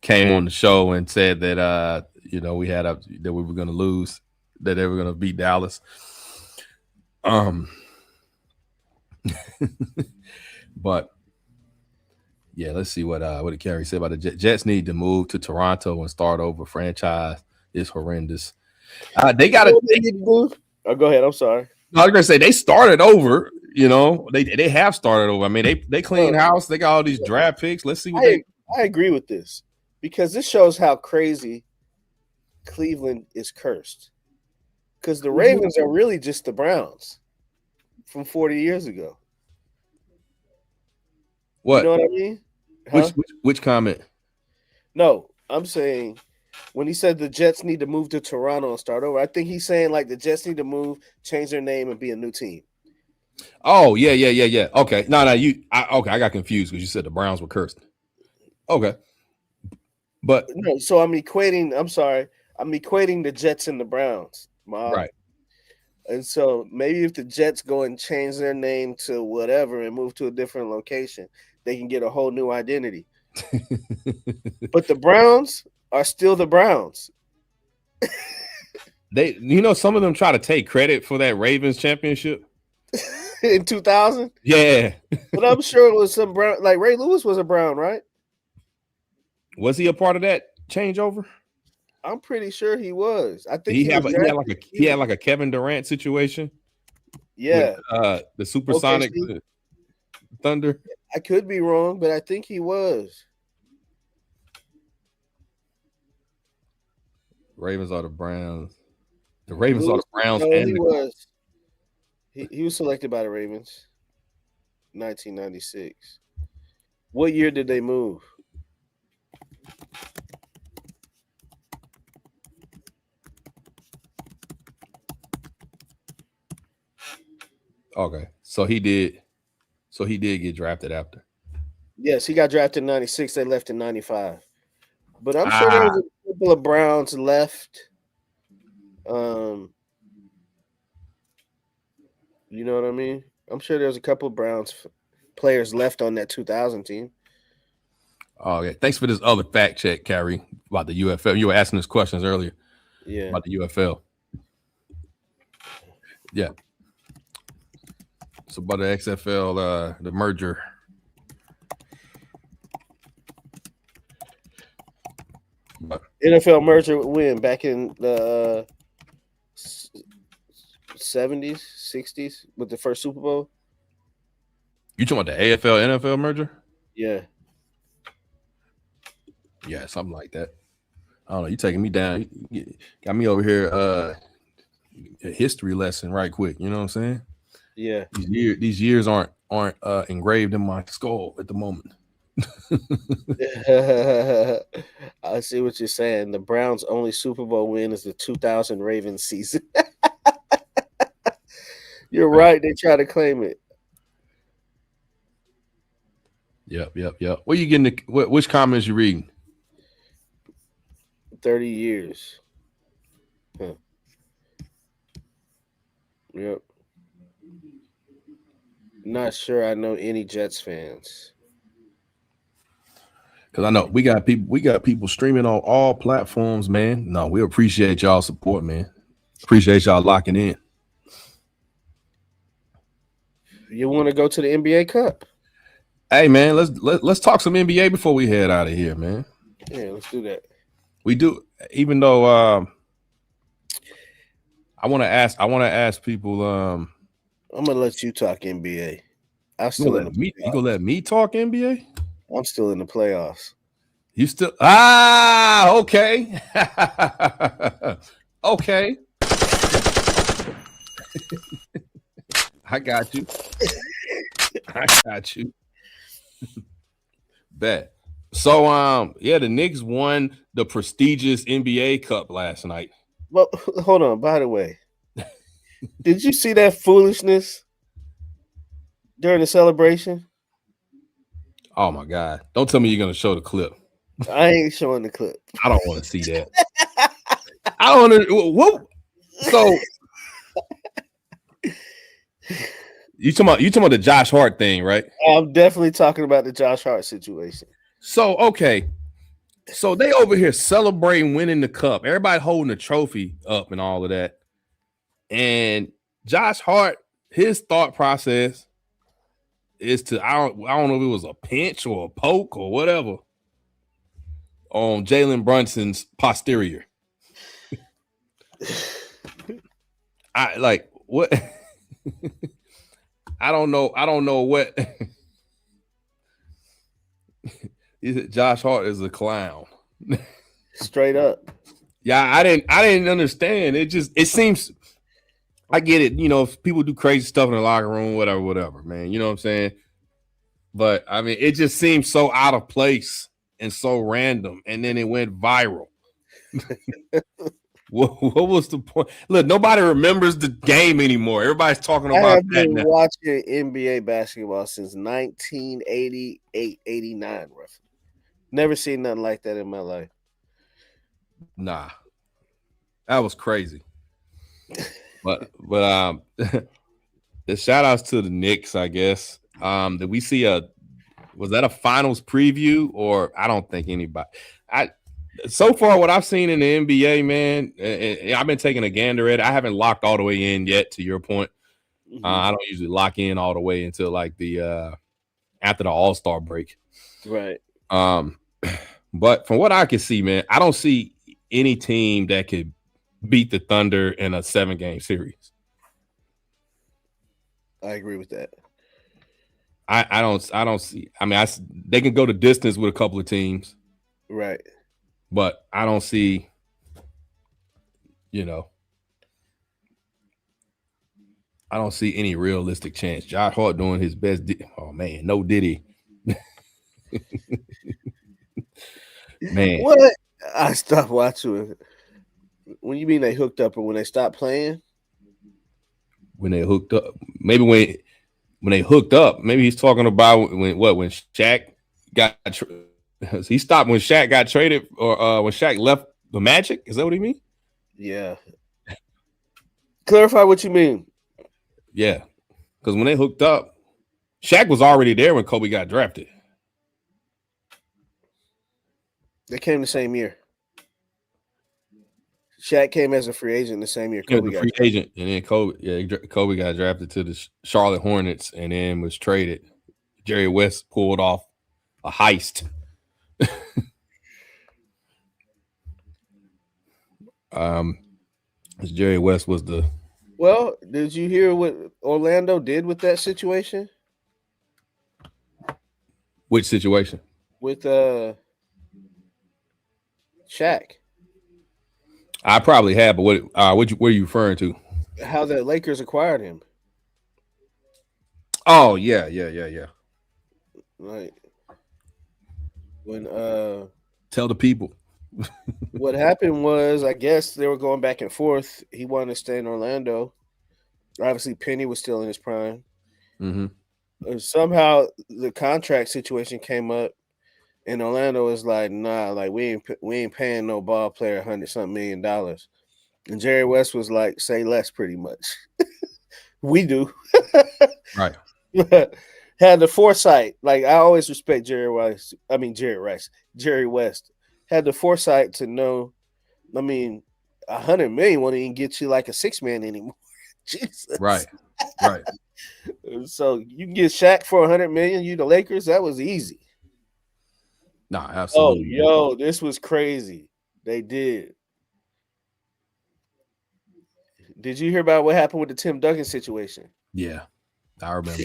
Came on the show and said that that we were gonna lose, that they were gonna beat Dallas. But yeah, let's see what did Carrie say about the Jets need to move to Toronto and start over. Franchise is horrendous. They got to. Oh, go ahead. I'm sorry. I was gonna say they started over. You know, they have started over. I mean, they clean house. They got all these draft picks. Let's see what I agree with this because this shows how crazy Cleveland is cursed. Because the Ravens are really just the Browns from 40 years ago. What? You know what I mean? Huh? Which comment? No, I'm saying when he said the Jets need to move to Toronto and start over, I think he's saying like the Jets need to move, change their name, and be a new team. Oh, yeah. Okay. No, I got confused because you said the Browns were cursed. Okay. But no, so I'm equating the Jets and the Browns. Right. And so maybe if the Jets go and change their name to whatever and move to a different location, they can get a whole new identity. But the Browns are still the Browns. Some of them try to take credit for that Ravens championship in 2000. Yeah, but I'm sure it was some Brown. Like Ray Lewis was a Brown, right? Was he a part of that changeover? I'm pretty sure he was. I think he had like a Kevin Durant situation. Yeah, with, the Supersonic Thunder. I could be wrong, but I think he was. Ravens are the Browns. The Ravens are the Browns. No, he was. He was selected by the Ravens. 1996. What year did they move? Okay, so he did get drafted after. Yes, he got drafted in 96. They left in 95. But I'm sure there was a couple of Browns left. You know what I mean? I'm sure there's a couple of Browns players left on that 2000 team. Oh, yeah. Thanks for this other fact check, Carrie, about the UFL. You were asking us questions earlier. Yeah. About the UFL. Yeah. So about the XFL, the merger. NFL merger when? Back in the 70s, 60s with the first Super Bowl? You talking about the AFL NFL merger? Yeah. Yeah, something like that. I don't know. You taking me down. You got me over here a history lesson right quick. You know what I'm saying? Yeah. These years aren't engraved in my skull at the moment. I see what you're saying. The Browns' only Super Bowl win is the 2000 Ravens season. You're right. They try to claim it. Yep. What you getting? Which comments you reading? 30 years. Huh. Yep. Not sure I know any Jets fans. Because I know we got people streaming on all platforms, man. No, we appreciate y'all support, man. Appreciate y'all locking in. You want to go to the NBA Cup? Hey, man, let's talk some NBA before we head out of here, man. Yeah, let's do that. We do, even though I want to ask people. I'm gonna let you talk NBA. You gonna let me talk NBA? I'm still in the playoffs. You still okay. Okay. I got you. Bet. So the Knicks won the prestigious NBA Cup last night. Well, hold on. By the way, did you see that foolishness during the celebration? Oh my God. Don't tell me you're gonna show the clip. I ain't showing the clip. I don't want to see that. I don't want to. What? So you talking about the Josh Hart thing, right? I'm definitely talking about the Josh Hart situation. So okay. So they over here celebrating winning the cup. Everybody holding the trophy up and all of that. And Josh Hart his thought process is to I don't know if it was a pinch or a poke or whatever on Jalen Brunson's posterior. I like what I don't know what Josh Hart is a clown. Straight up. Yeah, I didn't understand. It seems I get it, if people do crazy stuff in the locker room, whatever, man. You know what I'm saying? But I mean, it just seems so out of place and so random, and then it went viral. What was the point? Look, nobody remembers the game anymore. Everybody's talking about I have that been now. watching NBA basketball since 1988, 89, roughly. Never seen nothing like that in my life. Nah, that was crazy. But the shout outs to the Knicks, I guess. Did we see was that a finals preview, or I don't think anybody so far what I've seen in the NBA, man, and I've been taking a gander at it. I haven't locked all the way in yet, to your point. Mm-hmm. I don't usually lock in all the way until like the after the All-Star break. Right. But from what I can see, man, I don't see any team that could beat the Thunder in a 7-game series. I agree with that. I don't see. I mean, they can go the distance with a couple of teams, right? But I don't see. I don't see any realistic chance. Josh Hart doing his best. Oh man, no Diddy. Man, what? I stopped watching. When you mean they hooked up, or when they stopped playing? When they hooked up, maybe when they hooked up, maybe he's talking about when Shaq got he stopped when Shaq got traded, or when Shaq left the Magic. Is that what he mean? Yeah. Clarify what you mean. Yeah, because when they hooked up, Shaq was already there when Kobe got drafted. They came the same year. Shaq came as a free agent the same year Kobe got drafted. Agent, and then Kobe got drafted to the Charlotte Hornets, and then was traded. Jerry West pulled off a heist. Jerry West was the. Well, did you hear what Orlando did with that situation? Which situation? With Shaq. I probably have, but what are you referring to? How the Lakers acquired him. Oh, yeah. Right. When tell the people. What happened was, I guess they were going back and forth. He wanted to stay in Orlando. Obviously, Penny was still in his prime. Mm-hmm. And somehow the contract situation came up, and Orlando was like, "Nah, like we ain't paying no ball player $100-something million." And Jerry West was like, "Say less," pretty much. We do, right? Had the foresight. Like, I always respect Jerry West. Had the foresight to know. I mean, $100 million won't even get you like a 6-man anymore. Jesus. Right. So you can get Shaq for $100 million. You the Lakers. That was easy. Nah, absolutely. Oh, this was crazy. They did. Did you hear about what happened with the Tim Duncan situation? Yeah, I remember.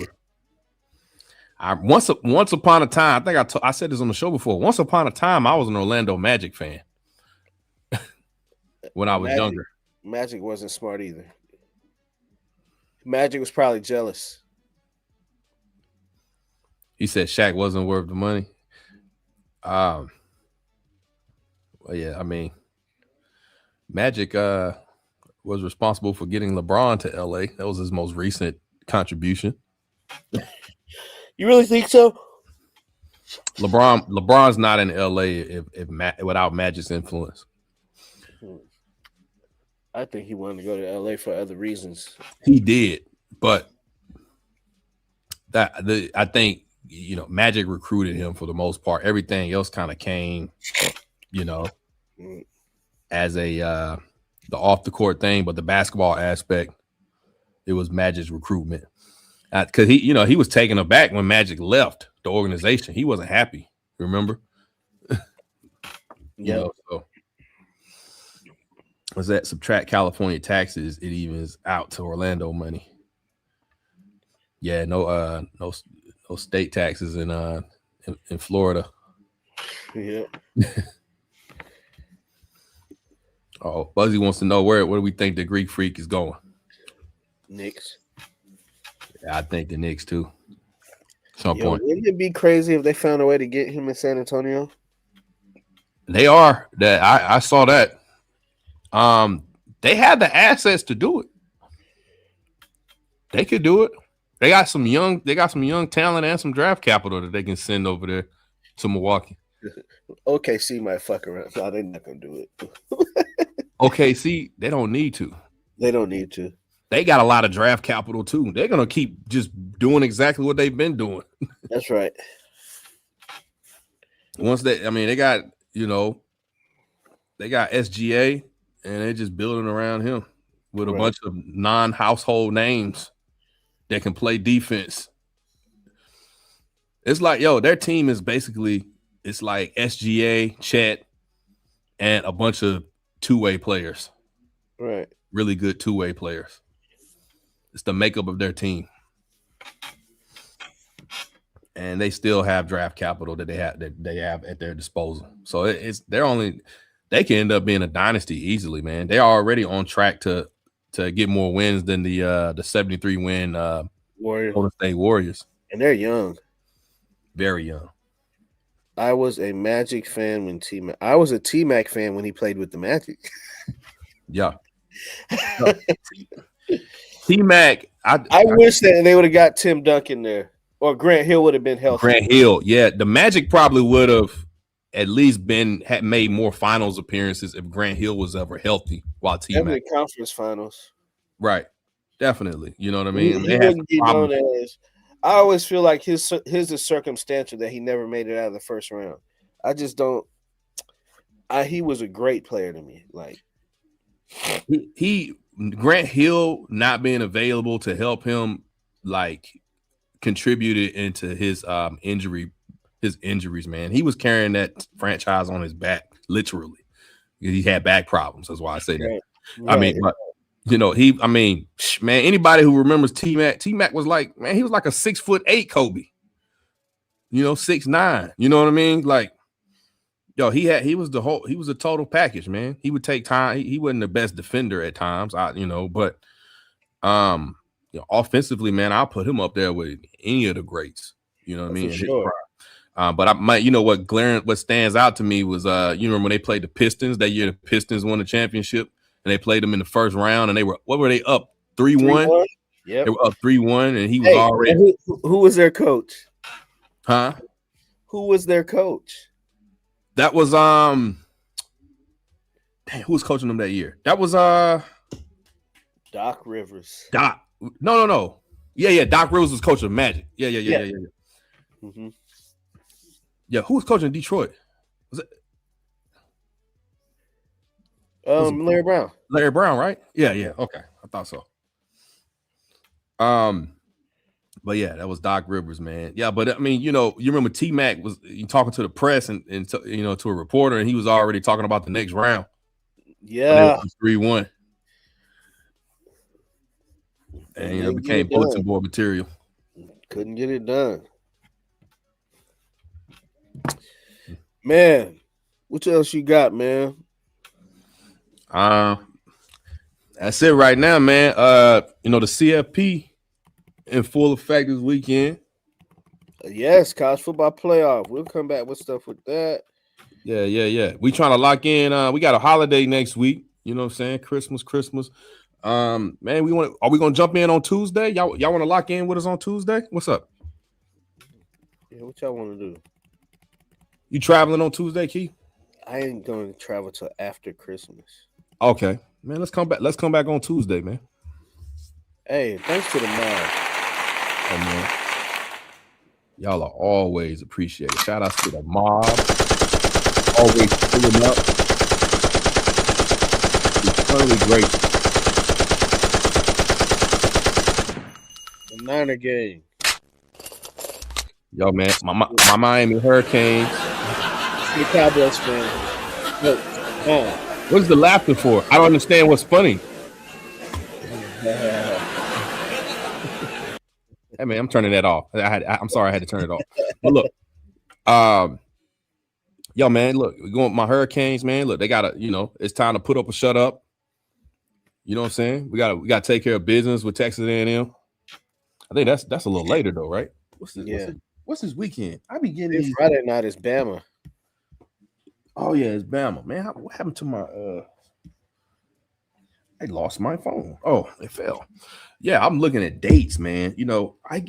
Once upon a time, I think I said this on the show before. Once upon a time, I was an Orlando Magic fan when I was younger. Magic wasn't smart either. Magic was probably jealous. He said Shaq wasn't worth the money. Well, yeah, I mean, Magic was responsible for getting LeBron to LA. That was his most recent contribution. You really think so? LeBron's not in LA without Magic's influence. I think he wanted to go to LA for other reasons. He did, but I think Magic recruited him for the most part. Everything else kind of came, as a the off the court thing, but the basketball aspect it was Magic's recruitment. Because he was taken aback when Magic left the organization. He wasn't happy. Remember? Yeah. So was that subtract California taxes? It evens out to Orlando money. Yeah, no state taxes in Florida. Yeah. Oh, Buzzy wants to know where do we think the Greek Freak is going? Knicks. Yeah, I think the Knicks too. Some point. Wouldn't it be crazy if they found a way to get him in San Antonio? They are. That I saw that. They had the assets to do it. They could do it. They got some young talent and some draft capital that they can send over there to Milwaukee. OKC might fuck around. No, they're not gonna do it. OKC, they don't need to. They don't need to. They got a lot of draft capital too. They're gonna keep just doing exactly what they've been doing. That's right. Once they got SGA and they're just building around him with a bunch of non-household names that can play defense. It's like, their team is basically, it's like SGA, Chet, and a bunch of two-way players. Right. Really good two-way players. It's the makeup of their team. And they still have draft capital that they have at their disposal. So they can end up being a dynasty easily, man. They're already on track to get more wins than the 73 win Golden State Warriors. And they're young. Very young. I was a Magic fan when I was a T-Mac fan when he played with the Magic. Yeah. T-Mac. I wish that they would have got Tim Duncan there. Or Grant Hill would have been healthy. Grant Hill, yeah. The Magic probably would have at least had made more finals appearances if Grant Hill was ever healthy while T-Mac. Definitely conference finals. Right. Definitely. You know what I mean? He wouldn't be known as. I always feel like his is circumstantial that he never made it out of the first round. I just don't. He was a great player to me. Like Grant Hill not being available to help him, like, contributed into his injuries, man. He was carrying that franchise on his back, literally. He had back problems. That's why I say that. Right. Man, anybody who remembers T-Mac was like, man, he was like a 6'8" Kobe. 6'9". You know what I mean? Like, he was a total package, man. He would take time. He wasn't the best defender at times, but offensively, man, I'll put him up there with any of the greats. You know what I mean? Sure. But I might, what stands out to me was, when they played the Pistons that year, the Pistons won the championship and they played them in the first round and what were they up 3-1? Yeah, they were up 3-1 and he was already. Who was their coach? Huh? Who was their coach? That was who was coaching them that year? That was Doc Rivers. No. Yeah. Doc Rivers was coaching Magic. Yeah. Mm-hmm. Yeah, who was coaching Detroit? Was it Larry Brown? Larry Brown, right? Yeah. Okay, I thought so. But yeah, that was Doc Rivers, man. Yeah, but I mean, you remember T-Mac was talking to the press and to a reporter, and he was already talking about the next round. Yeah, 3-1, and it became bulletin board material. Couldn't get it done. Man, what else you got, man? That's it right now, man. The CFP in full effect this weekend. Yes, college football playoff. We'll come back with stuff with that. Yeah. We trying to lock in. We got a holiday next week. You know what I'm saying? Christmas. Man, are we gonna jump in on Tuesday? Y'all want to lock in with us on Tuesday? What's up? Yeah, what y'all want to do? You traveling on Tuesday, Key? I ain't going to travel till after Christmas. Okay, man. Let's come back on Tuesday, man. Hey, thanks to the mob. Oh, man. Y'all are always appreciated. Shout outs to the mob. Always pulling up. It's totally great. Niner game. Yo, man, my Miami Hurricanes. The Cowboys fan. Look, What's the laughter for? I don't understand what's funny. Hey, man, I'm turning that off. I'm sorry I had to turn it off. But look, yo, man, look, we're going with my Hurricanes, man. Look, they gotta, it's time to put up or shut up. You know what I'm saying? We gotta take care of business with Texas A&M. I think that's a little later though, right? What's this weekend? I be getting these Friday night is Bama. Oh yeah, it's Bama, man. What happened to my I lost my phone. Oh, it fell. Yeah, I'm looking at dates, man. I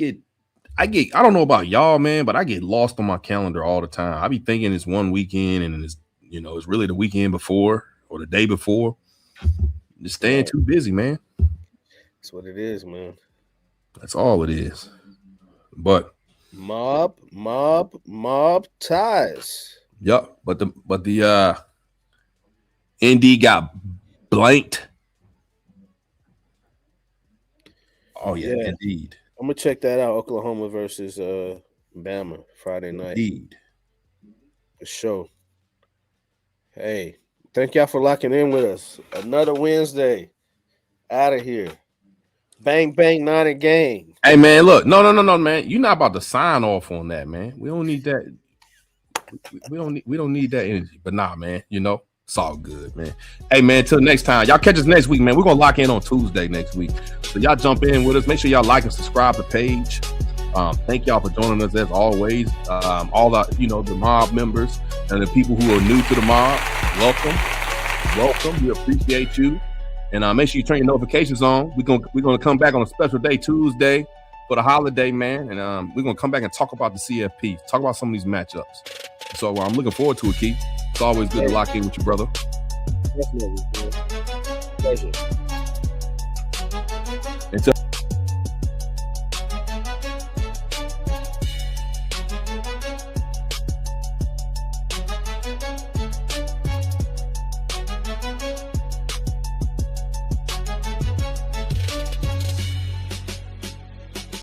don't know about y'all, man, but I get lost on my calendar all the time. I be thinking it's one weekend and it's it's really the weekend before or the day before. Just staying too busy, man. That's what it is, man. That's all it is. But mob ties. Yep, but the ND got blanked. Oh yeah, indeed. I'm gonna check that out. Oklahoma versus Bama Friday night. Indeed. For sure. Hey, thank y'all for locking in with us. Another Wednesday. Out of here. Bang bang, not a game. Hey man, look, no, man. You're not about to sign off on that, man. We don't need that. We don't need that energy. But nah, man, it's all good, man. Hey man, till next time. Y'all catch us next week, man. We're gonna lock in on Tuesday next week. So y'all jump in with us. Make sure y'all like and subscribe to the page. Thank y'all for joining us as always. All the mob members and the people who are new to the mob, welcome. We appreciate you. And make sure you turn your notifications on. We're gonna come back on a special day Tuesday for the holiday, man. And we're gonna come back and talk about the CFP, talk about some of these matchups. So I'm looking forward to it, Keith. It's always good to lock in with you, brother. Definitely, man. Pleasure.